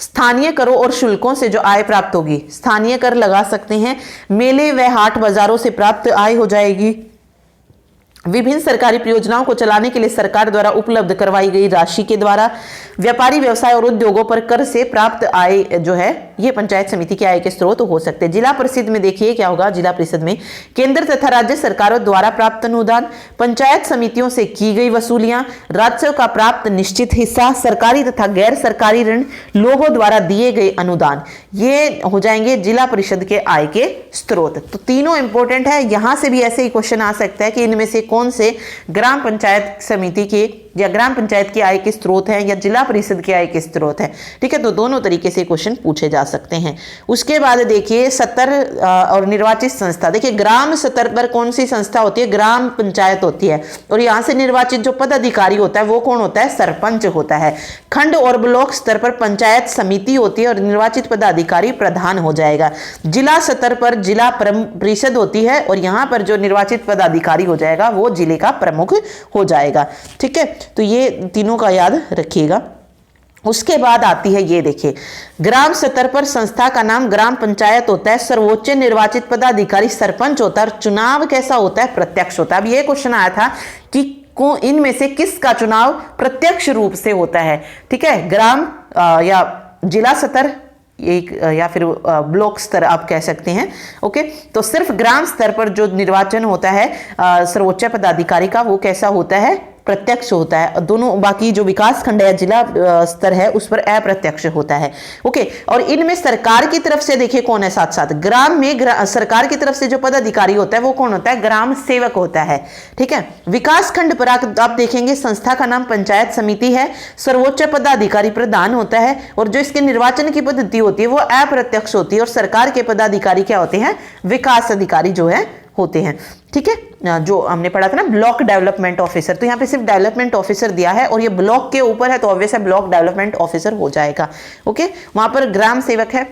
स्थानीय करों और शुल्कों से जो आय प्राप्त होगी, स्थानीय कर लगा सकते हैं, मेले व हाट बाजारों से प्राप्त आय हो जाएगी, विभिन्न सरकारी परियोजनाओं को चलाने के लिए सरकार द्वारा उपलब्ध करवाई गई राशि के द्वारा, व्यापारी व्यवसाय और उद्योगों पर कर से प्राप्त आय जो है ये पंचायत समिति की आय के स्रोत हो सकते हैं। जिला परिषद में देखिए क्या होगा, जिला परिषद में केंद्र तथा राज्य सरकारों द्वारा प्राप्त अनुदान, पंचायत समितियों से की गई वसूलियां, राजस्व का प्राप्त निश्चित हिस्सा, सरकारी तथा गैर सरकारी ऋण, लोगों द्वारा दिए गए अनुदान, ये हो जाएंगे जिला परिषद के आय के स्रोत। तो तीनों इंपॉर्टेंट है। यहां से भी ऐसे ही क्वेश्चन आ सकता है कि इनमें से कौन से ग्राम पंचायत समिति के या ग्राम पंचायत की आय के स्रोत है या जिला परिषद की आय के स्रोत है। ठीक है, तो दोनों तरीके से क्वेश्चन पूछे जा सकते हैं। उसके बाद देखिए सतर और निर्वाचित संस्था। देखिए ग्राम स्तर पर कौन सी संस्था होती है? ग्राम पंचायत होती है और यहां से निर्वाचित जो पदाधिकारी होता है वो कौन होता है? सरपंच होता है। खंड और ब्लॉक स्तर पर पंचायत समिति होती है और निर्वाचित पदाधिकारी प्रधान हो जाएगा। जिला स्तर पर जिला परिषद होती है और यहां पर जो निर्वाचित पदाधिकारी हो जाएगा वो जिले का प्रमुख हो जाएगा। ठीक है, तो ये तीनों का याद रखिएगा। उसके बाद आती है ये देखिए, ग्राम स्तर पर संस्था का नाम ग्राम पंचायत होता है, सर्वोच्च निर्वाचित पदाधिकारी सरपंच होता है और चुनाव कैसा होता है? प्रत्यक्ष होता है। अब ये क्वेश्चन आया था कि इनमें से किसका चुनाव प्रत्यक्ष रूप से होता है? ठीक है, ग्राम या जिला स्तर एक या फिर ब्लॉक स्तर आप कह सकते हैं। ओके, तो सिर्फ ग्राम स्तर पर जो निर्वाचन होता है सर्वोच्च पदाधिकारी का वो कैसा होता है? प्रत्यक्ष होता है। दोनों बाकी जो विकास खंड है जिला स्तर है उस पर अप्रत्यक्ष होता है। ओके, और इनमें सरकार की तरफ से देखिए कौन है? साथ साथ ग्राम में सरकार की तरफ से जो पदाधिकारी होता है वो कौन होता है? ग्राम सेवक होता है। ठीक है, विकास खंड पर आप देखेंगे संस्था का नाम पंचायत समिति है, सर्वोच्च पदाधिकारी प्रधान होता है और जो इसके निर्वाचन की पद्धति होती है वो अप्रत्यक्ष होती है और सरकार के पदाधिकारी क्या होते हैं? विकास अधिकारी जो है होते हैं। ठीक है, जो हमने पढ़ा था ना ब्लॉक डेवलपमेंट ऑफिसर, तो यहाँ पे सिर्फ डेवलपमेंट ऑफिसर दिया है और ये ब्लॉक के ऊपर है तो ऑब्वियस है ब्लॉक डेवलपमेंट ऑफिसर हो जाएगा। ओके, वहां पर ग्राम सेवक है।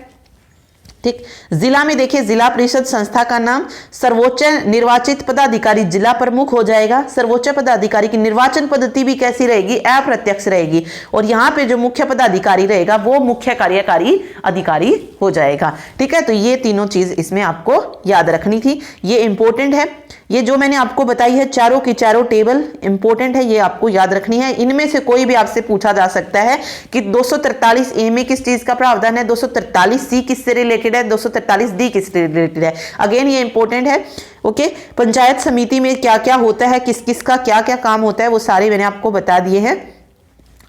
ठीक, जिला में देखिए जिला परिषद संस्था का नाम सर्वोच्च निर्वाचित पदाधिकारी जिला प्रमुख हो जाएगा। सर्वोच्च पदाधिकारी की निर्वाचन पद्धति भी कैसी रहेगी? अप्रत्यक्ष रहेगी और यहाँ पे जो मुख्य पदाधिकारी रहेगा वो मुख्य कार्यकारी अधिकारी हो जाएगा। ठीक है, तो ये तीनों चीज इसमें आपको याद रखनी थी, ये इंपॉर्टेंट है। ये जो मैंने आपको बताई है चारों की चारों टेबल इंपॉर्टेंट है, ये आपको याद रखनी है। इनमें से कोई भी आपसे पूछा जा सकता है कि 243A में किस चीज का प्रावधान है, 243C किससे रिलेटेड है, 243D किससे रिलेटेड है। अगेन ये इंपॉर्टेंट है। ओके, पंचायत समिति में क्या क्या होता है, किस किस का क्या क्या काम होता है, वो सारे मैंने आपको बता दिए हैं।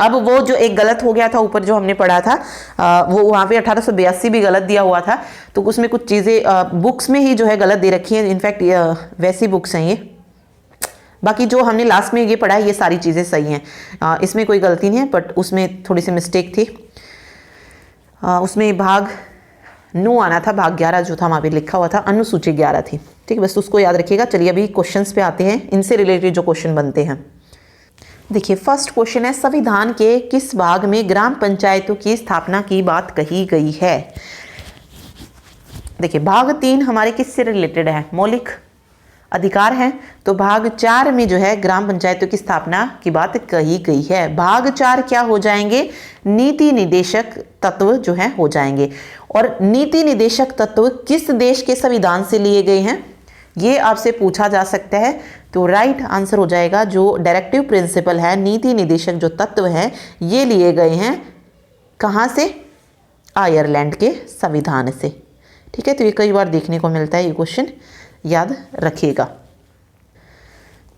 अब वो जो एक गलत हो गया था ऊपर जो हमने पढ़ा था वो वहाँ पे 1882 भी गलत दिया हुआ था, तो उसमें कुछ चीज़ें बुक्स में ही जो है गलत दे रखी है। इनफैक्ट वैसी बुक्स हैं ये, बाकी जो हमने लास्ट में ये पढ़ा है ये सारी चीज़ें सही हैं, इसमें कोई गलती नहीं है, बट उसमें थोड़ी सी मिस्टेक थी। उसमें भाग 9 आना था, भाग 11 जो था वहाँ पे लिखा हुआ था अनुसूची 11 थी। ठीक है, बस उसको याद रखिएगा। चलिए अभी क्वेश्चंस पे आते हैं, इनसे रिलेटेड जो क्वेश्चन बनते हैं। देखिए फर्स्ट क्वेश्चन है, संविधान के किस भाग में ग्राम पंचायतों की स्थापना की बात कही गई है? देखिए भाग 3 हमारे किससे रिलेटेड है? मौलिक अधिकार हैं। तो भाग 4 में जो है ग्राम पंचायतों की स्थापना की बात कही गई है। भाग 4 क्या हो जाएंगे, नीति निदेशक तत्व जो है हो जाएंगे। और नीति निदेशक तत्व किस देश के संविधान से लिए गए हैं, ये आपसे पूछा जा सकता है। तो राइट आंसर हो जाएगा जो डायरेक्टिव प्रिंसिपल है, नीति निदेशक जो तत्व हैं, ये लिए गए हैं कहाँ से, आयरलैंड के संविधान से। ठीक है, तो ये कई बार देखने को मिलता है, ये क्वेश्चन याद रखिएगा।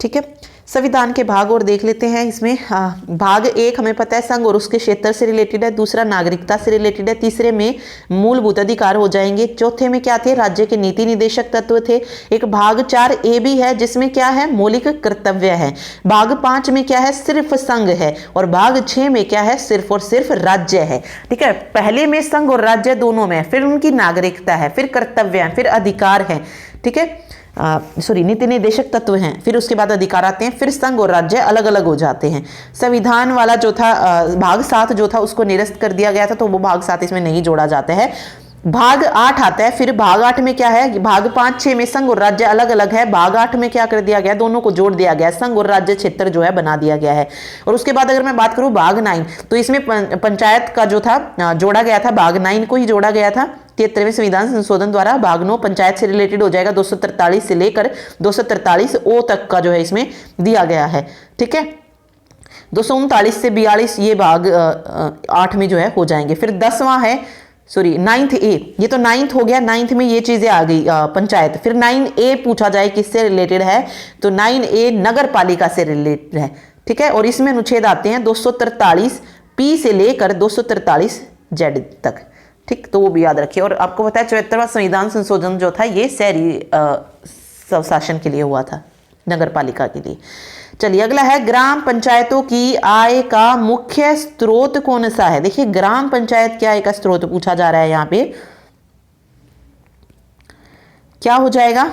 ठीक है, संविधान के भाग और देख लेते हैं इसमें। भाग 1 हमें पता है संघ और उसके क्षेत्र से रिलेटेड है, दूसरा नागरिकता से रिलेटेड है, तीसरे में मूलभूत अधिकार हो जाएंगे, चौथे में क्या थे, राज्य के नीति निदेशक तत्व थे। एक भाग 4 ए भी है जिसमें क्या है, मौलिक कर्तव्य है। भाग 5 में क्या है, सिर्फ संघ है। और भाग 6 में क्या है, सिर्फ और सिर्फ राज्य है। ठीक है, पहले में संघ और राज्य दोनों में, फिर उनकी नागरिकता है, फिर कर्तव्य है, फिर अधिकार है। ठीक है, नीति निदेशक तत्व हैं, फिर उसके बाद अधिकार आते हैं, फिर संघ और राज्य अलग अलग हो जाते हैं। संविधान वाला जो था भाग 7 जो था उसको निरस्त कर दिया गया था, तो वो भाग 7 इसमें नहीं जोड़ा जाता है। भाग 8 आता है, फिर भाग 8 में क्या है, भाग 5 6 में संघ और राज्य अलग अलग है, भाग 8 में क्या कर दिया गया, दोनों को जोड़ दिया गया, संघ और राज्य क्षेत्र जो है बना दिया गया है। और उसके बाद अगर मैं बात करूं भाग 9, तो इसमें पंचायत का जो था जोड़ा गया था, भाग 9 को ही जोड़ा गया था। 73वें संविधान संशोधन द्वारा भाग 9 पंचायत से रिलेटेड हो जाएगा, 243 से लेकर 243 ओ तक का जो है इसमें दिया गया है। ठीक है, 239 से 42 ये भाग 8 में जो है हो जाएंगे। फिर 10वां है, 9th ए, ये तो 9th हो गया, 9th में ये चीजें आ गई पंचायत। फिर 9A पूछा जाए किससे रिलेटेड है, तो 9A नगर पालिका से रिलेटेड है। ठीक है, और इसमें अनुच्छेद आते हैं 243 पी से लेकर 243 जेड तक। ठीक, तो वो भी याद रखिए। और आपको पता है 74वां संविधान संशोधन जो था ये शहरी शासन के लिए हुआ था, नगर पालिका के लिए। चलिए अगला है, ग्राम पंचायतों की आय का मुख्य स्रोत कौन सा है। देखिए ग्राम पंचायत की आय का स्रोत पूछा जा रहा है, यहाँ पे क्या हो जाएगा,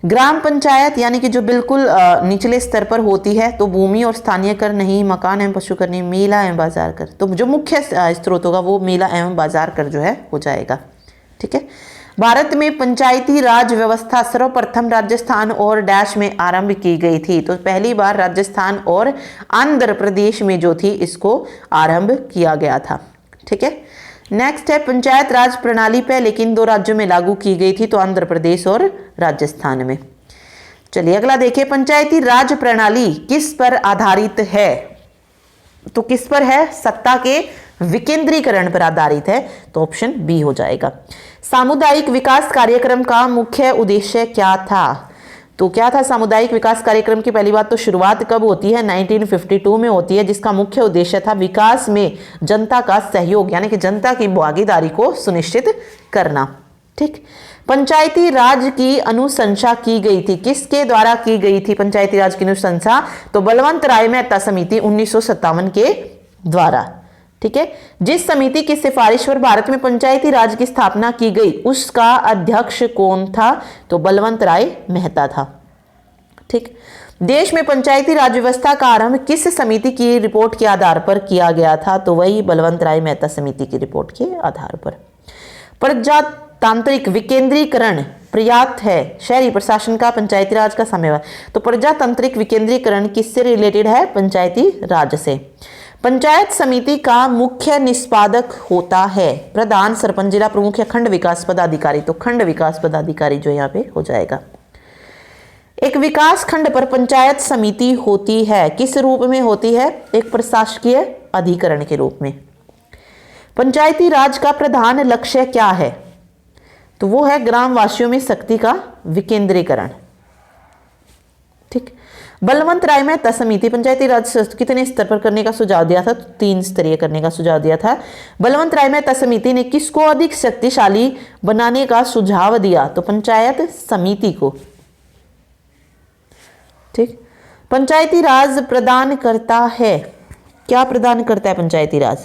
ग्राम पंचायत यानी कि जो बिल्कुल निचले स्तर पर होती है, तो भूमि और स्थानीय कर नहीं, मकान एवं पशु कर नहीं, मेला एवं बाजार कर, तो जो मुख्य स्रोत होगा वो मेला एवं बाजार कर जो है हो जाएगा। ठीक है, भारत में पंचायती राज व्यवस्था सर्वप्रथम राजस्थान और डैश में आरंभ की गई थी। तो पहली बार राजस्थान और आंध्र प्रदेश में जो थी इसको आरंभ किया गया था। ठीक है, नेक्स्ट है, पंचायत राज प्रणाली पहले किन 2 राज्यों में लागू की गई थी, तो आंध्र प्रदेश और राजस्थान में। चलिए अगला देखिए, पंचायती राज प्रणाली किस पर आधारित है, तो किस पर है, सत्ता के विकेंद्रीकरण पर आधारित है, तो ऑप्शन बी हो जाएगा। सामुदायिक विकास कार्यक्रम का मुख्य उद्देश्य क्या था, तो क्या था सामुदायिक विकास कार्यक्रम की, पहली बात तो शुरुआत कब होती है, 1952 में होती है, जिसका मुख्य उद्देश्य था विकास में जनता का सहयोग यानी कि जनता की भागीदारी को सुनिश्चित करना। ठीक, पंचायती राज की अनुशंसा की गई थी, किसके द्वारा की गई थी पंचायती राज की अनुशंसा, तो बलवंत राय मेहता समिति 1957 के द्वारा। ठीक है, जिस समिति की सिफारिश पर भारत में पंचायती राज की स्थापना की गई उसका अध्यक्ष कौन था, तो बलवंत राय मेहता था। ठीक, देश में पंचायती राज व्यवस्था का आरंभ किस समिति की रिपोर्ट के आधार पर किया गया था, तो वही बलवंत राय मेहता समिति की रिपोर्ट के आधार पर। प्रजातांत्रिक विकेंद्रीकरण पर्याप्त है शहरी प्रशासन का पंचायती राज का समय, तो प्रजातांत्रिक विकेंद्रीकरण किससे रिलेटेड है, पंचायती राज से। पंचायत समिति का मुख्य निष्पादक होता है प्रधान, सरपंच, जिला प्रमुख या खंड विकास पदाधिकारी, तो खंड विकास पदाधिकारी जो यहाँ पे हो जाएगा। एक विकास खंड पर पंचायत समिति होती है, किस रूप में होती है, एक प्रशासकीय अधिकरण के रूप में। पंचायती राज का प्रधान लक्ष्य क्या है, तो वो है ग्रामवासियों में शक्ति का विकेंद्रीकरण। ठीक, बलवंत राय मेहता समिति पंचायती राज कितने स्तर पर करने का सुझाव दिया था, तो 3 स्तरीय करने का सुझाव दिया था। बलवंत राय मेहता समिति ने किसको अधिक शक्तिशाली बनाने का सुझाव दिया, तो पंचायत समिति को। ठीक, पंचायती राज प्रदान करता है, क्या प्रदान करता है पंचायती राज,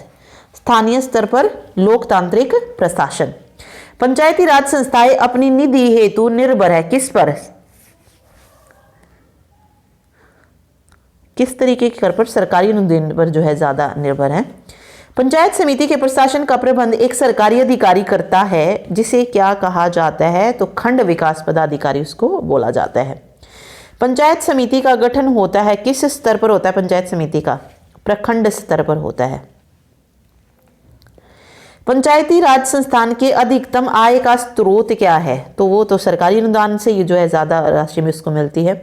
स्थानीय स्तर पर लोकतांत्रिक प्रशासन। पंचायती राज संस्थाएं अपनी निधि हेतु निर्भर है किस पर, किस तरीके के कर पर, सरकारी अनुदान पर जो है ज्यादा निर्भर है। पंचायत समिति के प्रशासन का प्रबंध एक सरकारी अधिकारी करता है, जिसे क्या कहा जाता है? तो खंड विकास पदाधिकारी उसको बोला जाता है। पंचायत समिति का गठन होता है किस स्तर पर होता है? पंचायत समिति का प्रखंड स्तर पर होता है। पंचायती राज संस्थान के अधिकतम आय का स्रोत क्या है? तो वो तो सरकारी अनुदान से ये जो है ज्यादा राशि में उसको मिलती है।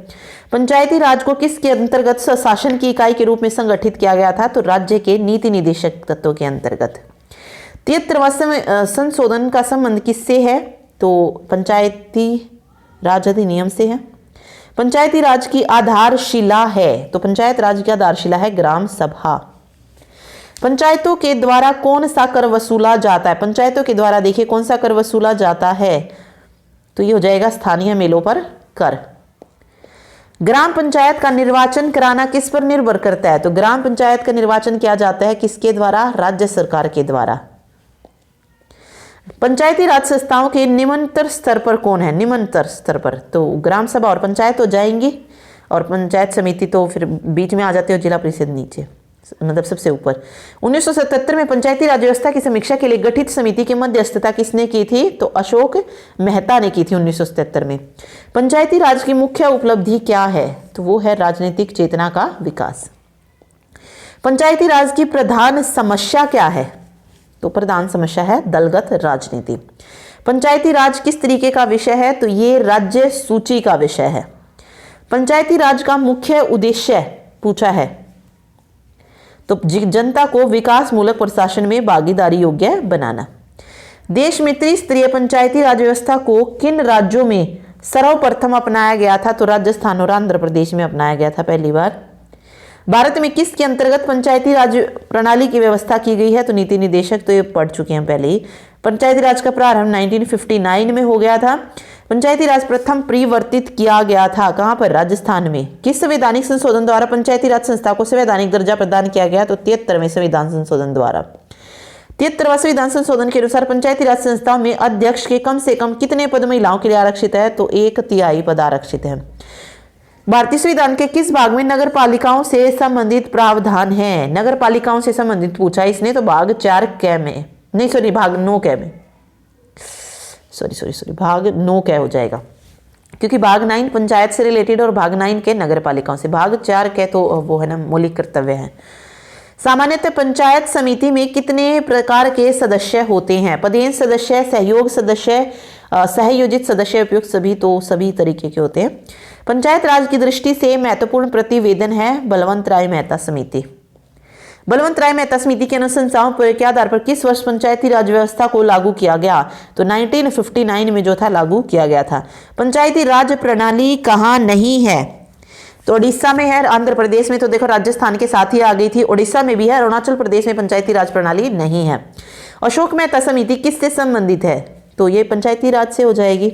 पंचायती राज को किसके अंतर्गत शासन की इकाई के रूप में संगठित किया गया था? तो राज्य के नीति निदेशक तत्वों के अंतर्गत। 73वां संशोधन का संबंध किससे है? तो पंचायती राज अधिनियम से है। पंचायती राज की आधारशिला है, तो पंचायत राज की आधारशिला है ग्राम सभा। पंचायतों के द्वारा कौन सा कर वसूला जाता है? पंचायतों के द्वारा देखिए कौन सा कर वसूला जाता है? तो ये हो जाएगा स्थानीय मेलों पर कर। ग्राम पंचायत का निर्वाचन कराना किस पर निर्भर करता है? तो ग्राम पंचायत का निर्वाचन किया जाता है किसके द्वारा? राज्य सरकार के द्वारा। पंचायती राज संस्थाओं के निम्नतर स्तर पर कौन है? निम्नतर स्तर पर तो ग्राम सभा और पंचायत तो जाएंगी, और पंचायत समिति तो फिर बीच में आ जाते हो, जिला परिषद नीचे, मतलब सबसे ऊपर। 1977 में पंचायती राज व्यवस्था की समीक्षा के लिए गठित समिति की मध्यस्थता किसने की थी? तो अशोक मेहता ने की थी 1977 में। पंचायती राज की मुख्य उपलब्धि क्या है? तो वो है राजनीतिक चेतना का विकास। पंचायती राज की प्रधान समस्या क्या है? तो प्रधान समस्या है दलगत राजनीति। पंचायती राज किस तरीके का विषय है? तो ये राज्य सूची का विषय है। पंचायती राज का मुख्य उद्देश्य पूछा है, तो जनता को विकास मूलक प्रशासन में भागीदारी योग्य बनाना। देश में त्रिस्तरीय पंचायती राज व्यवस्था को किन राज्यों में सर्वप्रथम अपनाया गया था? तो राजस्थान और आंध्र प्रदेश में अपनाया गया था पहली बार। भारत में किसके अंतर्गत पंचायती राज प्रणाली की व्यवस्था की गई है? तो नीति निदेशक, तो ये पढ़ चुके हैं पहले ही। पंचायती राज का प्रारंभ 1959 में हो गया था। पंचायती राज प्रथम परिवर्तित किया गया था कहां पर? राजस्थान में। किस संवैधानिक संशोधन द्वारा पंचायती राज संस्था को संवैधानिक दर्जा प्रदान किया गया? तो 73वें संविधान संशोधन द्वारा। 73वां संविधान संशोधन के अनुसार पंचायती राज संस्थाओं में अध्यक्ष के कम से कम कितने पद महिलाओं के लिए आरक्षित है? तो 1/3 पद आरक्षित है। भारतीय संविधान के किस भाग में नगर पालिकाओं से संबंधित प्रावधान है? नगर पालिकाओं से संबंधित पूछा इसने, तो भाग 4 क में, नहीं सॉरी भाग 9 क में, सॉरी भाग 9 क हो जाएगा, क्योंकि भाग 9 पंचायत से रिलेटेड और भाग 9 के नगर पालिकाओं से। भाग 4 क तो वो है ना मौलिक कर्तव्य है। सामान्यतः पंचायत समिति में कितने प्रकार के सदस्य होते हैं? पदेन सदस्य, सहयोग सदस्य, सहयोजित सदस्य, उपयुक्त सभी, तो सभी तरीके के होते हैं। पंचायत राज की दृष्टि से महत्वपूर्ण प्रतिवेदन है बलवंत राय मेहता समिति। बलवंत राय मेहता समिति के अनुशंसाओं पर के आधार पर किस वर्ष पंचायती राज व्यवस्था को लागू किया गया? तो 1959 में जो था लागू किया गया था। पंचायती राज प्रणाली कहाँ नहीं है? तो उड़ीसा में है, आंध्र प्रदेश में तो देखो राजस्थान के साथ ही आ गई थी, उड़ीसा में भी है, अरुणाचल प्रदेश में पंचायती राज प्रणाली नहीं है। अशोक मेहता समिति किससे संबंधित है? तो ये पंचायती राज से हो जाएगी।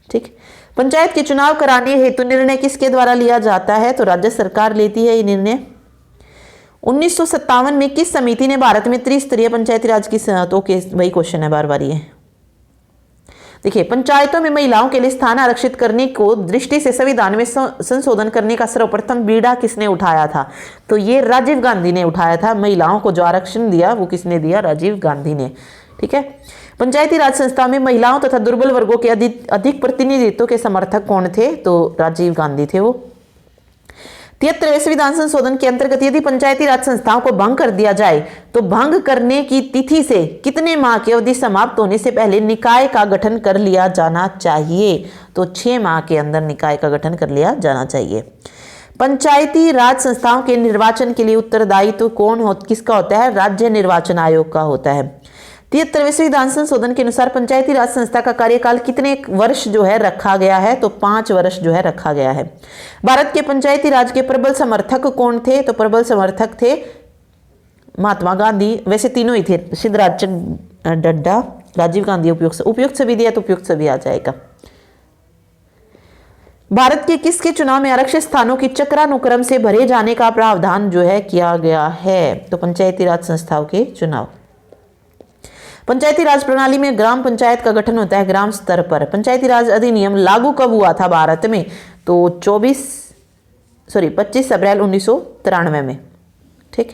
ठीक। पंचायत के चुनाव कराने हेतु निर्णय किसके द्वारा लिया जाता है? तो राज्य सरकार लेती है ये निर्णय। 1957 में किस समिति ने भारत में त्रिस्तरीय पंचायती राज की, तो वही क्वेश्चन है बार बार ये। देखिए, पंचायतों में महिलाओं के लिए स्थान आरक्षित करने को दृष्टि से संविधान में संशोधन करने का सर्वप्रथम बीड़ा किसने उठाया था? तो ये राजीव गांधी ने उठाया था। महिलाओं को जो आरक्षण दिया वो किसने दिया? राजीव गांधी ने। ठीक है। पंचायती राज संस्था में महिलाओं तथा दुर्बल वर्गों के अधिक प्रतिनिधित्व के समर्थक कौन थे? तो राजीव गांधी थे वो। 73वें संविधान संशोधन के अंतर्गत यदि पंचायती राज संस्थाओं को भंग कर दिया जाए तो भंग करने की तिथि से कितने माह की अवधि समाप्त होने से पहले निकाय का गठन कर लिया जाना चाहिए? तो 6 माह के अंदर निकाय का गठन कर लिया जाना चाहिए। पंचायती राज संस्थाओं के निर्वाचन के लिए उत्तरदायित्व किसका होता है? राज्य निर्वाचन आयोग का होता है। 73वें संविधान संशोधन के अनुसार पंचायती राज संस्था का कार्यकाल कितने वर्ष जो है रखा गया है? तो 5 वर्ष जो है रखा गया है। भारत के पंचायती राज के प्रबल समर्थक कौन थे? तो प्रबल समर्थक थे महात्मा गांधी, वैसे तीनों ही थे, सिद्धराज डड्डा, राजीव गांधी, उपयुक्त सभी दिया तो उपयुक्त सभी आ जाएगा। भारत के किसके चुनाव में आरक्षित स्थानों की चक्रानुक्रम से भरे जाने का प्रावधान जो है किया गया है? तो पंचायती राज संस्थाओं के चुनाव। पंचायती राज प्रणाली में ग्राम पंचायत का गठन होता है ग्राम स्तर पर। पंचायती राज अधिनियम लागू कब हुआ था भारत में? तो 25 अप्रैल 1993 में। ठीक।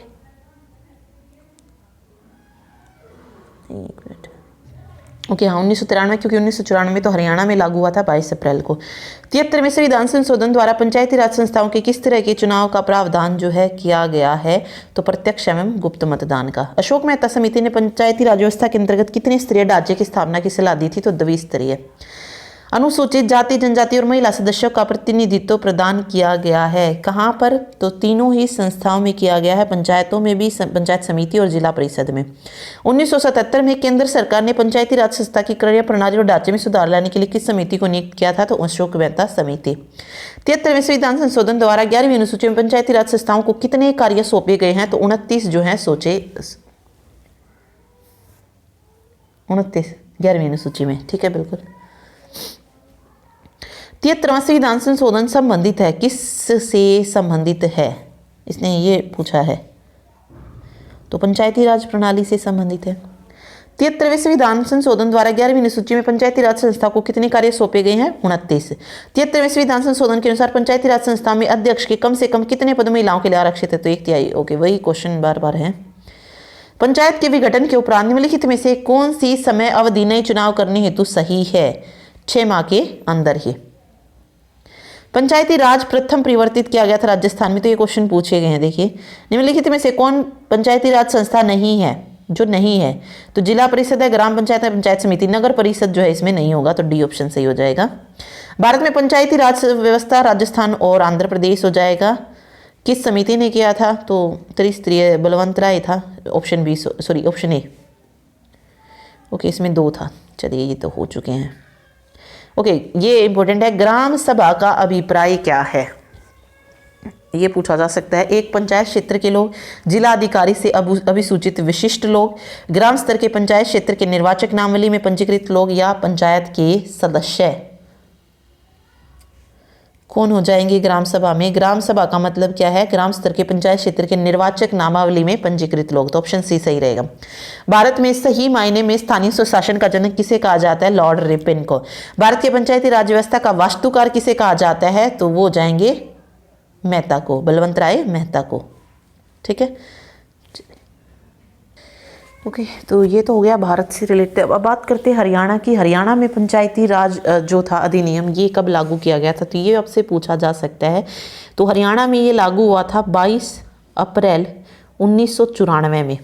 एक मिनट, ओके हाँ 1993, क्योंकि 1994 तो हरियाणा में लागू हुआ था 22 अप्रैल को। 73वें संविधान संशोधन द्वारा पंचायती राज संस्थाओं के किस तरह के चुनाव का प्रावधान जो है किया गया है, तो प्रत्यक्ष एवं गुप्त मतदान का। अशोक मेहता समिति ने पंचायती राज व्यवस्था के अंतर्गत कितने स्तरीय ढांचे की स्थापना की सलाह दी थी, तो द्विस्तरीय। अनुसूचित जाति जनजाति और महिला सदस्यों का प्रतिनिधित्व प्रदान किया गया है, कहाँ पर, तो तीनों ही संस्थाओं में किया गया है, पंचायतों में भी, पंचायत समिति और जिला परिषद में। 1977 में केंद्र सरकार ने पंचायती राज संस्था की कार्य प्रणाली और ढांचे में सुधार लाने के लिए किस समिति को नियुक्त किया था, तो अशोक मेहता समिति। 73वें संविधान संशोधन द्वारा 11वीं अनुसूची में पंचायती राज संस्थाओं को कितने कार्य सौंपे गए हैं, तो 29 जो है 29 11वीं अनुसूची में, ठीक है बिल्कुल। 73वां संविधान संशोधन संबंधित है, किससे संबंधित है, इसने ये पूछा है, तो पंचायती राज प्रणाली से संबंधित है। 73वें संविधान संशोधन द्वारा 11वीं अनुसूची में पंचायती राज संस्था को कितने कार्य सौंपे गए हैं, 29। 73वें संविधान संशोधन के अनुसार पंचायती राज संस्था में अध्यक्ष के कम से कम कितने पद महिलाओं के लिए आरक्षित है, तो 1/3। ओके, वही क्वेश्चन बार बार है। पंचायत के विघटन के उपरांत निम्नलिखित में से कौन सी समय अवधि नए चुनाव करने हेतु सही है, 6 माह के अंदर ही। पंचायती राज प्रथम परिवर्तित किया गया था राजस्थान में, तो ये क्वेश्चन पूछे गए हैं। देखिए, निम्नलिखित में से कौन पंचायती राज संस्था नहीं है, जो नहीं है, तो जिला परिषद है, ग्राम पंचायत है, पंचायत समिति। नगर परिषद जो है इसमें नहीं होगा, तो डी ऑप्शन सही हो जाएगा। भारत में पंचायती राज व्यवस्था राजस्थान और आंध्र प्रदेश हो जाएगा। किस समिति ने किया था, तो त्रिस्तरीय बलवंत राय था, option B, sorry option A. Okay, इसमें 2 था, चलिए ये तो हो चुके हैं। ओके, ये इंपॉर्टेंट है, ग्राम सभा का अभिप्राय क्या है, ये पूछा जा सकता है। एक, पंचायत क्षेत्र के लोग, जिला अधिकारी से अभिसूचित विशिष्ट लोग, ग्राम स्तर के पंचायत क्षेत्र के निर्वाचक नामावली में पंजीकृत लोग, या पंचायत के सदस्य। कौन हो जाएंगे ग्राम सभा में? ग्राम सभा का मतलब क्या है, ग्राम स्तर के पंचायत क्षेत्र के निर्वाचक नामावली में पंजीकृत लोग, तो ऑप्शन सी सही रहेगा। भारत में सही मायने में स्थानीय स्वशासन का जनक किसे कहा जाता है, लॉर्ड रिपन को। भारत के पंचायती राज व्यवस्था का वास्तुकार किसे कहा जाता है, तो वो जाएंगे मेहता को, बलवंत राय मेहता को, ठीक है। ओके, तो ये तो हो गया भारत से रिलेटेड। अब बात करते हैं हरियाणा की। हरियाणा में पंचायती राज जो था अधिनियम, ये कब लागू किया गया था, तो ये आपसे पूछा जा सकता है। तो हरियाणा में ये लागू हुआ था 22 अप्रैल 1994 में,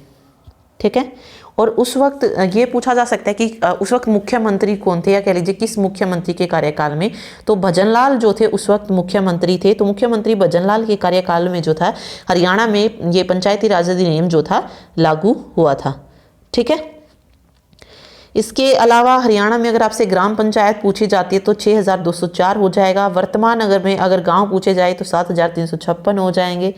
ठीक है। और उस वक्त ये पूछा जा सकता है कि उस वक्त मुख्यमंत्री कौन थे, या कह लीजिए किस मुख्यमंत्री के कार्यकाल में, तो भजनलाल जो थे उस वक्त मुख्यमंत्री थे। तो मुख्यमंत्री भजनलाल के कार्यकाल में जो था हरियाणा में ये पंचायती राज अधिनियम जो था लागू हुआ था, ठीक है। इसके अलावा हरियाणा में अगर आपसे ग्राम पंचायत पूछी जाती है तो 6204 हो जाएगा। वर्तमान में अगर गांव पूछे जाए तो 7356 हो जाएंगे,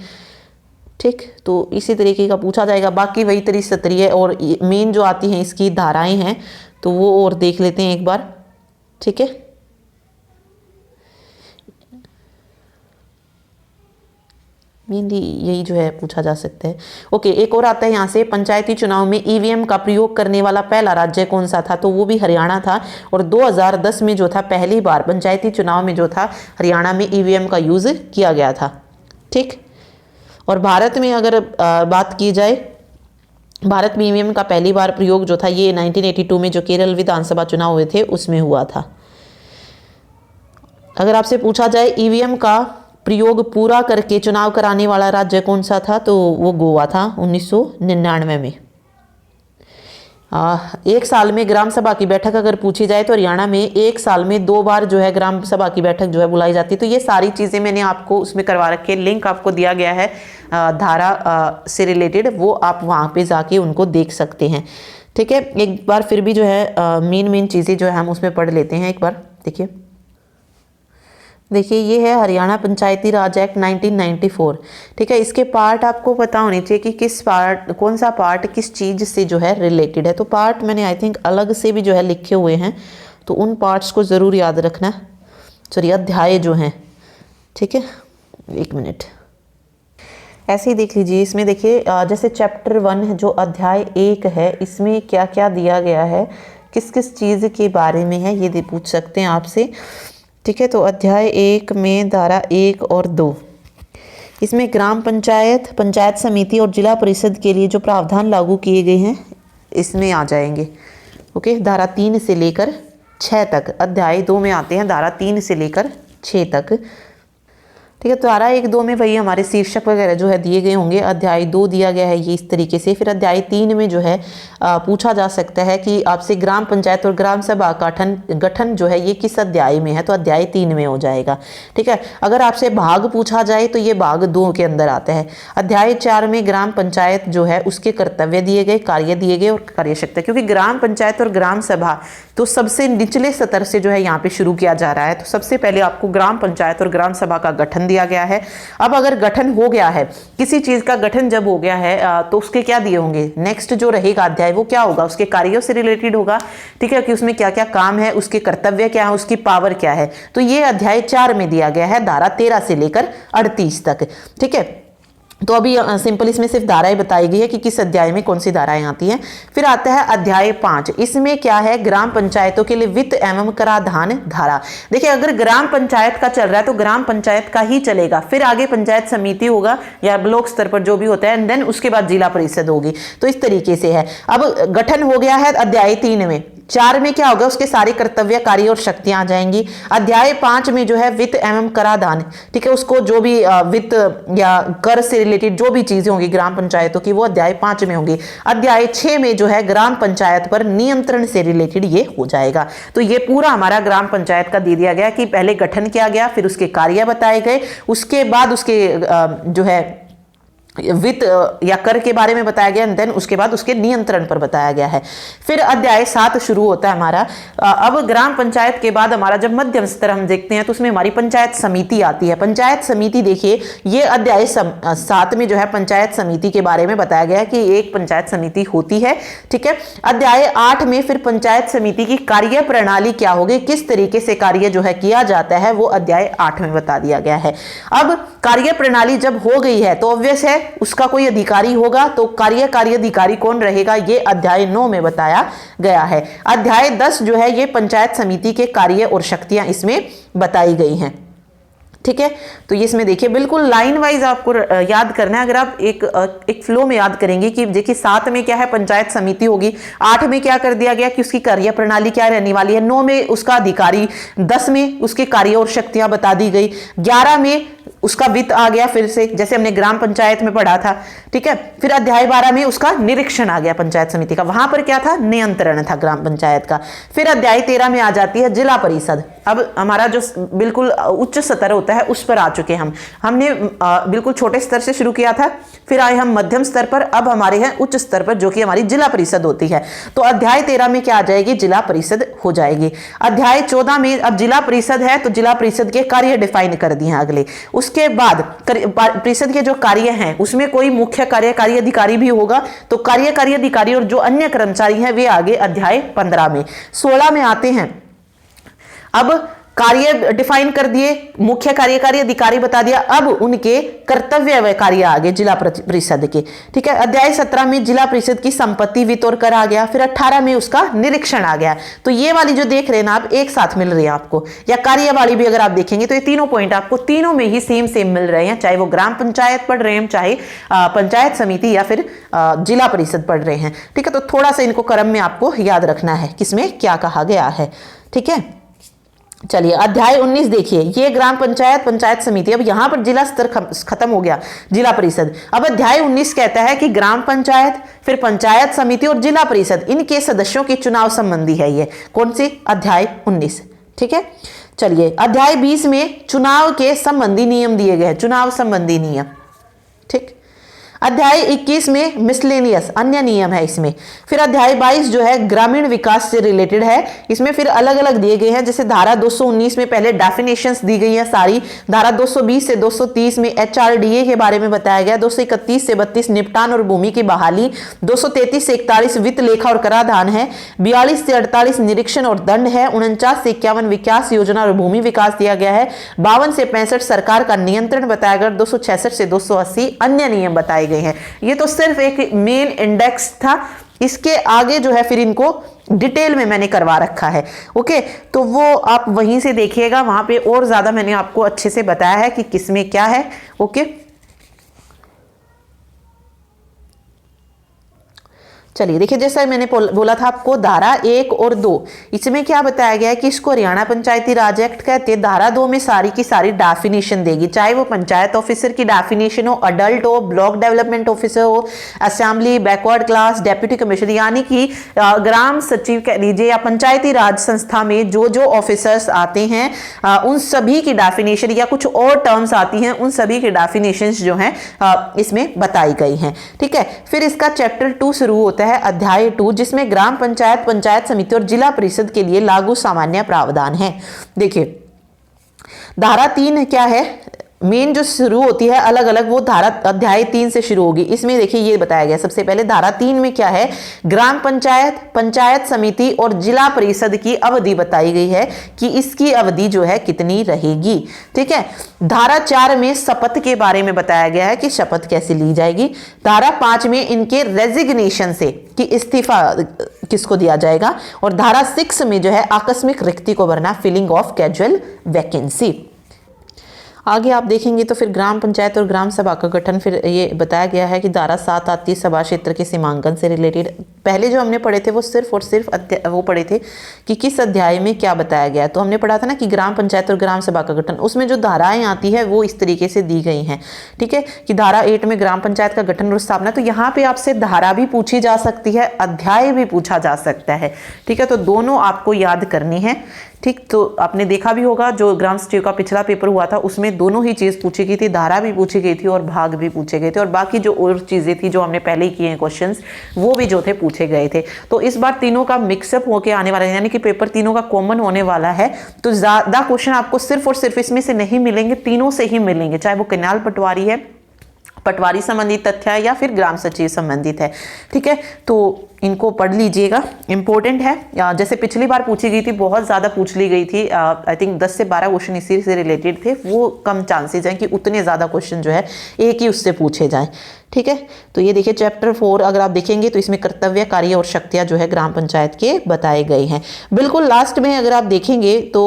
ठीक। तो इसी तरीके का पूछा जाएगा। बाकी वही त्रिस्तरीय और मेन जो आती हैं इसकी धाराएं हैं, तो वो और देख लेते हैं एक बार, ठीक है। मेनली यही जो है पूछा जा सकता है। ओके, एक और आता है यहाँ से, पंचायती चुनाव में ईवीएम का प्रयोग करने वाला पहला राज्य कौन सा था, तो वो भी हरियाणा था। और 2010 में जो था पहली बार पंचायती चुनाव में जो था हरियाणा में ईवीएम का यूज़ किया गया था, ठीक। और भारत में अगर बात की जाए, भारत में ईवीएम का पहली बार प्रयोग जो था ये 1982 में जो केरल विधानसभा चुनाव हुए थे उसमें हुआ था। अगर आपसे पूछा जाए ईवीएम का प्रयोग पूरा करके चुनाव कराने वाला राज्य कौन सा था, तो वो गोवा था 1999 में। एक साल में ग्राम सभा की बैठक अगर पूछी जाए तो हरियाणा में एक साल में 2 बार जो है ग्राम सभा की बैठक जो है बुलाई जाती है। तो ये सारी चीज़ें मैंने आपको उसमें करवा रखी है, लिंक आपको दिया गया है धारा से रिलेटेड, वो आप वहाँ पे जाके उनको देख सकते हैं, ठीक है। एक बार फिर भी जो है मेन चीज़ें जो है हम उसमें पढ़ लेते हैं एक बार। देखिए ये है हरियाणा पंचायती राज एक्ट 1994, ठीक है। इसके पार्ट आपको पता होने चाहिए कि किस पार्ट, कौन सा पार्ट किस चीज़ से जो है रिलेटेड है। तो पार्ट मैंने आई थिंक अलग से भी जो है लिखे हुए हैं, तो उन पार्ट्स को ज़रूर याद रखना। सॉरी, अध्याय जो हैं, ठीक है। एक मिनट, ऐसे ही देख लीजिए। इसमें देखिए जैसे चैप्टर 1 है जो अध्याय 1 है, इसमें क्या क्या दिया गया है, किस किस चीज़ के बारे में है, ये पूछ सकते हैं आपसे, ठीक है। तो अध्याय 1 में धारा 1 और 2, इसमें ग्राम पंचायत, पंचायत समिति और जिला परिषद के लिए जो प्रावधान लागू किए गए हैं इसमें आ जाएंगे। ओके, धारा 3 से लेकर 6 तक, अध्याय 2 में आते हैं धारा 3 से लेकर 6 तक। ठीक है, तो धारा 1-2 में वही हमारे शीर्षक वगैरह जो है दिए गए होंगे। अध्याय 2 दिया गया है ये इस तरीके से। फिर अध्याय 3 में जो है पूछा जा सकता है कि आपसे ग्राम पंचायत और ग्राम सभा का गठन जो है ये किस अध्याय में है, तो अध्याय 3 में हो जाएगा। ठीक है, अगर आपसे भाग पूछा जाए तो ये भाग 2 के अंदर आता है। अध्याय 4 में ग्राम पंचायत जो है उसके कर्तव्य दिए गए, कार्य दिए गए और कार्यक्षमता, क्योंकि ग्राम पंचायत और ग्राम सभा तो सबसे निचले स्तर से जो है यहाँ पे शुरू किया जा रहा है। तो सबसे पहले आपको ग्राम पंचायत और ग्राम सभा का गठन दिया गया है। अब अगर गठन हो गया है, किसी चीज का गठन जब हो गया है तो उसके क्या दिए होंगे, नेक्स्ट जो रहेगा अध्याय वो क्या होगा, उसके कार्यों से रिलेटेड होगा। ठीक है, कि उसमें क्या क्या काम है, उसके कर्तव्य क्या है, उसकी पावर क्या है। तो ये अध्याय 4 में दिया गया है, धारा 13 से लेकर 38 तक। ठीक है, तो अभी सिंपल इसमें सिर्फ धाराएं बताई गई है कि किस अध्याय में कौन सी धाराएं आती हैं। फिर आता है अध्याय 5, इसमें क्या है, ग्राम पंचायतों के लिए वित्त एवं कराधान धारा। देखिए, अगर ग्राम पंचायत का चल रहा है तो ग्राम पंचायत का ही चलेगा, फिर आगे पंचायत समिति होगा या ब्लॉक स्तर पर जो भी होता है, एंड देन उसके बाद जिला परिषद होगी। तो इस तरीके से है। अब गठन हो गया है अध्याय 3 में, 4 में क्या होगा, उसके सारे कर्तव्य, कार्य और शक्तियां आ जाएंगी। अध्याय 5 में जो है वित्त एवं कराधान, ठीक है, उसको जो भी वित्त या कर से रिलेटेड जो भी चीजें होंगी ग्राम पंचायतों की वो अध्याय 5 में होंगी। अध्याय 6 में जो है ग्राम पंचायत पर नियंत्रण से रिलेटेड ये हो जाएगा। तो ये पूरा हमारा ग्राम पंचायत का दे दिया गया कि पहले गठन किया गया, फिर उसके कार्य बताए गए, उसके बाद उसके जो है वित्त या कर के बारे में बताया गया, देन उसके बाद उसके नियंत्रण पर बताया गया है। फिर अध्याय 7 शुरू होता है हमारा। अब ग्राम पंचायत के बाद हमारा जब मध्यम स्तर हम देखते हैं तो उसमें हमारी पंचायत समिति आती है। पंचायत समिति देखिए, ये अध्याय 7 में जो है पंचायत समिति के बारे में बताया गया है कि एक पंचायत समिति होती है। ठीक है, अध्याय 8 में फिर पंचायत समिति की कार्य प्रणाली क्या होगी, किस तरीके से कार्य जो है किया जाता है, वो अध्याय 8 में बता दिया गया है। अब कार्य प्रणाली जब हो गई है तो ऑब्वियस है उसका कोई अधिकारी होगा, तो कार्यकारी अधिकारी कौन रहेगा, ये अध्याय 9 में बताया गया है। अध्याय 10 जो है ये पंचायत समिति के कार्य और शक्तियां इसमें बताई गई हैं। ठीक है, तो ये इसमें देखिए बिल्कुल लाइन वाइज आपको याद करना है। अगर आप एक फ्लो में याद करेंगे कि देखिए 7 में क्या है, पंचायत समिति होगी, 8 में क्या कर दिया गया कि उसकी कार्य प्रणाली क्या रहने वाली है, 9 में उसका अधिकारी, 10 में उसके कार्य और शक्तियां बता दी गई, 11 में उसका वित्त आ गया फिर से, जैसे हमने ग्राम पंचायत में पढ़ा था। ठीक है, फिर अध्याय 12 में उसका निरीक्षण आ गया पंचायत समिति का, वहां पर क्या था, नियंत्रण था ग्राम पंचायत का। फिर अध्याय 13 में आ जाती है जिला परिषद। अब हमारा जो बिल्कुल उच्च स्तर होता है उस पर आ चुके हमने बिल्कुल छोटे स्तर से शुरू किया था, फिर आए हम मध्यम स्तर पर, अब हमारे हैं उच्च स्तर पर जो कि हमारी जिला परिषद होती है। तो अध्याय 13 में क्या आ जाएगी, जिला परिषद हो जाएगी। अध्याय 14 में अब जिला परिषद है तो जिला परिषद के कार्य डिफाइन कर दिए हैं अगले। उसके बाद परिषद के जो कार्य हैं उसमें कोई मुख्य कार्यकारी अधिकारी भी होगा, तो कार्यकारी अधिकारी और जो अन्य कर्मचारी हैं वे आगे अध्याय 15 में। 16 में आते हैं, अब कार्य डिफाइन कर दिए, मुख्य कार्यकारी अधिकारी बता दिया, अब उनके कर्तव्य व कार्य आ गए जिला परिषद के। ठीक है, अध्याय 17 में जिला परिषद की संपत्ति वित्त और कर आ गया, फिर 18 में उसका निरीक्षण आ गया। तो ये वाली जो देख रहे हैं ना आप, एक साथ मिल रही है आपको, या कार्य वाली भी अगर आप देखेंगे तो ये तीनों पॉइंट आपको तीनों में ही सेम मिल रहे हैं, चाहे वो ग्राम पंचायत पढ़ रहे हैं, चाहे पंचायत समिति या फिर जिला परिषद पढ़ रहे हैं। ठीक है, तो थोड़ा सा इनको क्रम में आपको याद रखना है किसमें क्या कहा गया है। ठीक है, चलिए अध्याय 19 देखिए, ये ग्राम पंचायत, पंचायत समिति, अब यहां पर जिला स्तर खत्म हो गया, जिला परिषद। अब अध्याय 19 कहता है कि ग्राम पंचायत, फिर पंचायत समिति और जिला परिषद, इनके सदस्यों के चुनाव संबंधी है ये। कौन सी, अध्याय 19। ठीक है, चलिए अध्याय 20 में चुनाव के संबंधी नियम दिए गए हैं, चुनाव संबंधी नियम। ठीक, अध्याय 21 में मिसलेनियस, अन्य नियम है इसमें। फिर अध्याय 22 जो है ग्रामीण विकास से रिलेटेड है, इसमें फिर अलग अलग दिए गए हैं। जैसे धारा 219 में पहले डेफिनेशंस दी गई है सारी, धारा 220 से 230 में HRDA के बारे में बताया गया, 231 से 32 निपटान और भूमि की बहाली, 233 से 41 वित्त लेखा और कराधान है, 42 से 48 निरीक्षण और दंड है, 49 से 51 विकास योजना और भूमि विकास दिया गया है, 52 से 65 सरकार का नियंत्रण बताया गया, 266 से 280 अन्य नियम बताए गए हैं। ये तो सिर्फ एक मेन इंडेक्स था, इसके आगे जो है फिर इनको डिटेल में मैंने करवा रखा है। ओके, तो वो आप वहीं से देखिएगा, वहां पे और ज्यादा मैंने आपको अच्छे से बताया है कि किसमें क्या है। ओके, चलिए देखिए, जैसा मैंने बोला था आपको, धारा 1 और 2 इसमें क्या बताया गया है कि इसको हरियाणा पंचायती राज एक्ट कहते हैं। धारा 2 में सारी की सारी डेफिनेशन देगी, चाहे वो पंचायत ऑफिसर की डेफिनेशन हो, अडल्ट हो, ब्लॉक डेवलपमेंट ऑफिसर हो, assembly, backward class, deputy commissioner, यानी कि ग्राम सचिव कह लीजिए या पंचायती राज संस्था में जो जो ऑफिसर्स आते हैं उन सभी की डेफिनेशन या कुछ और टर्म्स आती हैं, उन सभी की डेफिनेशंस जो हैं इसमें बताई गई हैं। ठीक है, फिर इसका चैप्टर 2 शुरू होता है, अध्याय 2, जिसमें ग्राम पंचायत, पंचायत समिति और जिला परिषद के लिए लागू सामान्य प्रावधान है। देखिए धारा 3 क्या है, मेन जो शुरू होती है अलग अलग, वो धारा अध्याय 3 से शुरू होगी। इसमें देखिए ये बताया गया सबसे पहले धारा 3 में क्या है, ग्राम पंचायत, पंचायत समिति और जिला परिषद की अवधि बताई गई है कि इसकी अवधि जो है कितनी रहेगी। ठीक है, धारा 4 में शपथ के बारे में बताया गया है कि शपथ कैसे ली जाएगी। धारा 5 में इनके रेजिग्नेशन से कि इस्तीफा किसको दिया जाएगा, और धारा 6 में जो है आकस्मिक रिक्ति को भरना, फिलिंग ऑफ कैजुअल वैकेंसी। आगे आप देखेंगे तो फिर ग्राम पंचायत और ग्राम सभा का गठन फिर ये बताया गया है कि धारा 7 आती सभा क्षेत्र के सीमांकन से रिलेटेड। पहले जो हमने पढ़े थे वो सिर्फ और सिर्फ वो पढ़े थे कि किस अध्याय में क्या बताया गया, तो हमने पढ़ा था ना कि ग्राम पंचायत और ग्राम सभा का गठन, उसमें जो धाराएं आती है वो इस तरीके से दी गई हैं। ठीक है, कि धारा 8 में ग्राम पंचायत का गठन और स्थापना, तो यहाँ पे आपसे धारा भी पूछी जा सकती है, अध्याय भी पूछा जा सकता है। ठीक है, तो दोनों आपको याद करनी है। ठीक, तो आपने देखा भी होगा जो ग्राम सचिव का पिछला पेपर हुआ था उसमें दोनों ही चीज़ पूछी गई थी, धारा भी पूछी गई थी और भाग भी पूछे गए थे, और बाकी जो और चीज़ें थी जो हमने पहले ही किए हैं क्वेश्चंस वो भी जो थे पूछे गए थे। तो इस बार तीनों का मिक्सअप होके आने वाला है, यानी कि पेपर तीनों का कॉमन होने वाला है। तो ज़्यादा क्वेश्चन आपको सिर्फ और सिर्फ इसमें से नहीं मिलेंगे, तीनों से ही मिलेंगे, चाहे वो कैनाल पटवारी है, पटवारी संबंधित तथ्य है, या फिर ग्राम सचिव संबंधित है। ठीक है, तो इनको पढ़ लीजिएगा, इंपॉर्टेंट है। जैसे पिछली बार पूछी गई थी, बहुत ज़्यादा पूछ ली गई थी, आई थिंक 10 से 12 क्वेश्चन इसी से रिलेटेड थे, वो कम चांसेज हैं कि उतने ज़्यादा क्वेश्चन जो है एक ही उससे पूछे जाएं। ठीक है, तो ये देखिए चैप्टर 4 अगर आप देखेंगे तो इसमें कर्तव्य, कार्य और शक्तियाँ जो है ग्राम पंचायत के बताए गए हैं। बिल्कुल लास्ट में अगर आप देखेंगे तो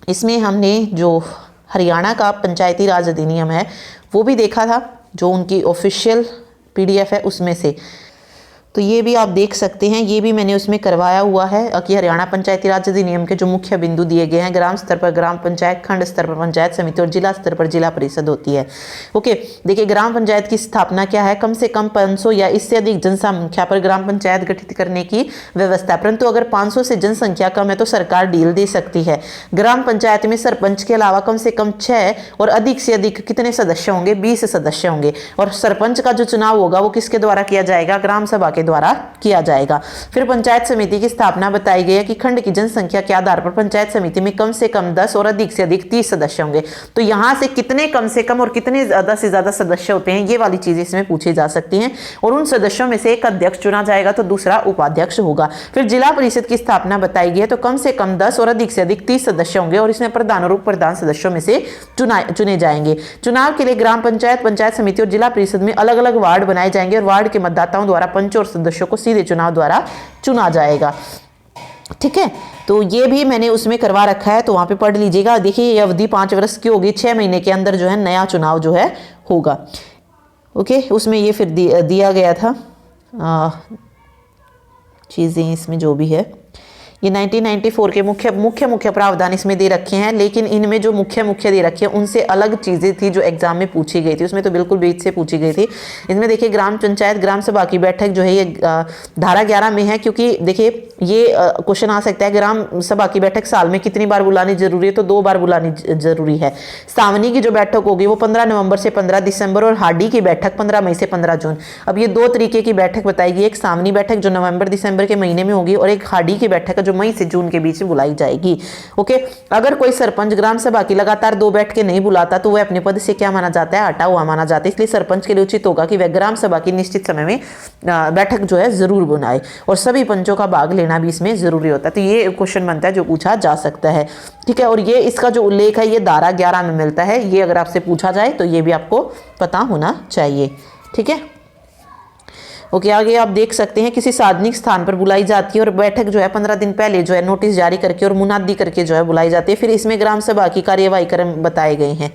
इसमें हमने जो हरियाणा का पंचायती राज अधिनियम है वो भी देखा था, जो उनकी ऑफिशियल PDF है उसमें से। तो ये भी आप देख सकते हैं, ये भी मैंने उसमें करवाया हुआ है कि हरियाणा पंचायती राज अधिनियम के जो मुख्य बिंदु दिए गए हैं, ग्राम स्तर पर ग्राम पंचायत, खंड स्तर पर पंचायत समिति और जिला स्तर पर जिला परिषद होती है। ओके, देखिए ग्राम पंचायत की स्थापना क्या है, कम से कम 500 या इससे अधिक जनसंख्या पर ग्राम पंचायत गठित करने की व्यवस्था, परंतु अगर 500 से जनसंख्या कम है तो सरकार डील दे सकती है। ग्राम पंचायत में सरपंच के अलावा कम से कम 6 और अधिक से अधिक कितने सदस्य होंगे, 20 सदस्य होंगे, और सरपंच का जो चुनाव होगा वो किसके द्वारा किया जाएगा, ग्राम सभा के द्वारा किया जाएगा। फिर पंचायत समिति की स्थापना बताई गई है कि खंड की जनसंख्या के आधार पर पंचायत समिति में कम से कम 10 और अधिक से अधिक 30 सदस्य होंगे। तो यहां से कितने कम से कम और कितने ज्यादा से ज्यादा सदस्य होते हैं, ये वाली चीजें इसमें पूछी जा सकती हैं। और उन सदस्यों में से एक अध्यक्ष चुना जाएगा तो दूसरा उपाध्यक्ष होगा। फिर जिला परिषद की स्थापना बताई गई है, तो कम से कम 10 और अधिक से अधिक 30 सदस्य होंगे, और इसमें प्रधान और उप प्रधान सदस्यों में से चुने जाएंगे। चुनाव के लिए ग्राम पंचायत, पंचायत समिति और जिला परिषद में अलग अलग वार्ड बनाए जाएंगे, और वार्ड के मतदाताओं द्वारा पंच और सदस्यों को सीधे चुनाव द्वारा चुना जाएगा। ठीक है, तो ये भी मैंने उसमें करवा रखा है, तो वहां पे पढ़ लीजिएगा। देखिए ये अवधि 5 वर्ष की होगी, 6 महीने के अंदर जो है नया चुनाव जो है होगा। ओके, उसमें ये फिर दिया गया था चीज़ें इसमें जो भी है, ये 1994 के मुख्य प्रावधान इसमें दे रखे हैं, लेकिन इनमें जो मुख्य दे रखे हैं उनसे अलग चीज़ें थी जो एग्जाम में पूछी गई थी, उसमें तो बिल्कुल बीच से पूछी गई थी। इसमें देखिए ग्राम पंचायत ग्राम सभा की बैठक जो है ये धारा 11 में है, क्योंकि देखिए ये क्वेश्चन आ सकता है ग्राम सभा की बैठक साल में कितनी बार बुलानी जरूरी है, तो 2 बार बुलानी जरूरी है। सावनी की जो बैठक होगी वो 15 नवंबर से 15 दिसंबर, और हाडी की बैठक 15 मई से 15 जून। अब ये 2 तरीके की बैठक बताएगी, एक सावनी बैठक जो नवंबर दिसंबर के महीने में होगी, और एक हाडी की बैठक जो मई से जून के बीच में बुलाई जाएगी। ओके, अगर कोई सरपंच ग्राम सभा की लगातार 2 बैठकें नहीं बुलाता तो वह अपने पद से क्या माना जाता है, हटा हुआ माना जाता है। इसलिए सरपंच के लिए उचित होगा कि वह ग्राम सभा की निश्चित समय में बैठक जो है जरूर बुलाए, और सभी पंचों का भाग लेना भी इसमें जरूरी होता है। तो ये क्वेश्चन बनता है जो पूछा जा सकता है। ठीक है, और ये इसका जो उल्लेख है ये धारा 11 में मिलता है, ये अगर आपसे पूछा जाए तो ये भी आपको पता होना चाहिए। ठीक है, ओके, आगे आप देख सकते हैं किसी सार्वजनिक स्थान पर बुलाई जाती है, और बैठक जो है 15 दिन पहले जो है नोटिस जारी करके और मुनादी करके जो है बुलाई जाती है। फिर इसमें ग्राम सभा की कार्यवाही क्रम बताए गए हैं।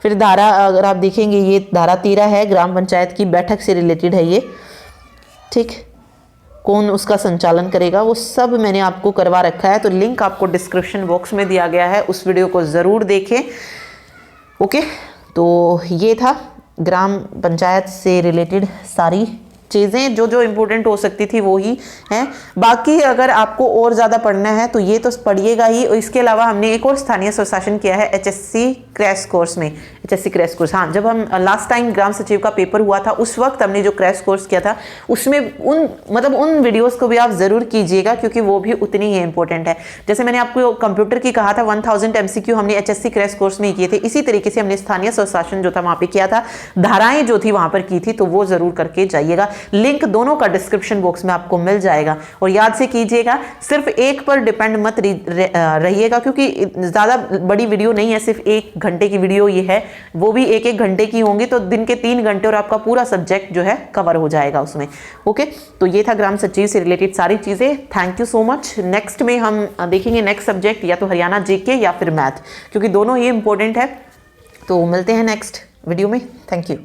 फिर धारा अगर आप देखेंगे ये धारा 13 है, ग्राम पंचायत की बैठक से रिलेटेड है ये। ठीक, कौन उसका संचालन करेगा, वो सब मैंने आपको करवा रखा है। तो लिंक आपको डिस्क्रिप्शन बॉक्स में दिया गया है, उस वीडियो को ज़रूर देखें। ओके, तो ये था ग्राम पंचायत से रिलेटेड सारी चीज़ें जो जो इम्पोर्टेंट हो सकती थी वो ही हैं। बाकी अगर आपको और ज़्यादा पढ़ना है तो ये तो पढ़िएगा ही। इसके अलावा हमने एक और स्थानीय स्वशासन किया है HSC क्रैश कोर्स में। HSC क्रैश कोर्स, हाँ, जब हम लास्ट टाइम ग्राम सचिव का पेपर हुआ था उस वक्त हमने जो क्रैश कोर्स किया था उसमें उन वीडियोज़ को भी आप ज़रूर कीजिएगा, क्योंकि वो भी उतनी ही इंपॉर्टेंट है। जैसे मैंने आपको कंप्यूटर की कहा था 1000 MCQ हमने HSC क्रैश कोर्स में ही किए थे, इसी तरीके से हमने स्थानीय स्वशासन जो था वहाँ पे किया था, धाराएं जो थी वहाँ पर की थी, तो वो ज़रूर करके जाइएगा। लिंक दोनों का डिस्क्रिप्शन बॉक्स में आपको मिल जाएगा। और याद से कीजिएगा, सिर्फ एक पर डिपेंड मत रहिएगा, क्योंकि ज़्यादा बड़ी वीडियो नहीं है, सिर्फ 1 घंटे की वीडियो ये है, वो भी 1-1 घंटे की होंगी, तो दिन के 3 घंटे और आपका पूरा सब्जेक्ट जो है कवर हो जाएगा उसमें। ओके, तो ये था ग्राम सचिव से रिलेटेड सारी चीज़ें। Thank you so much. Next में हम देखेंगे नेक्स्ट सब्जेक्ट या तो हरियाणा जीके या फिर मैथ, क्योंकि दोनों ही इंपॉर्टेंट है। तो मिलते हैं नेक्स्ट वीडियो में। Thank you.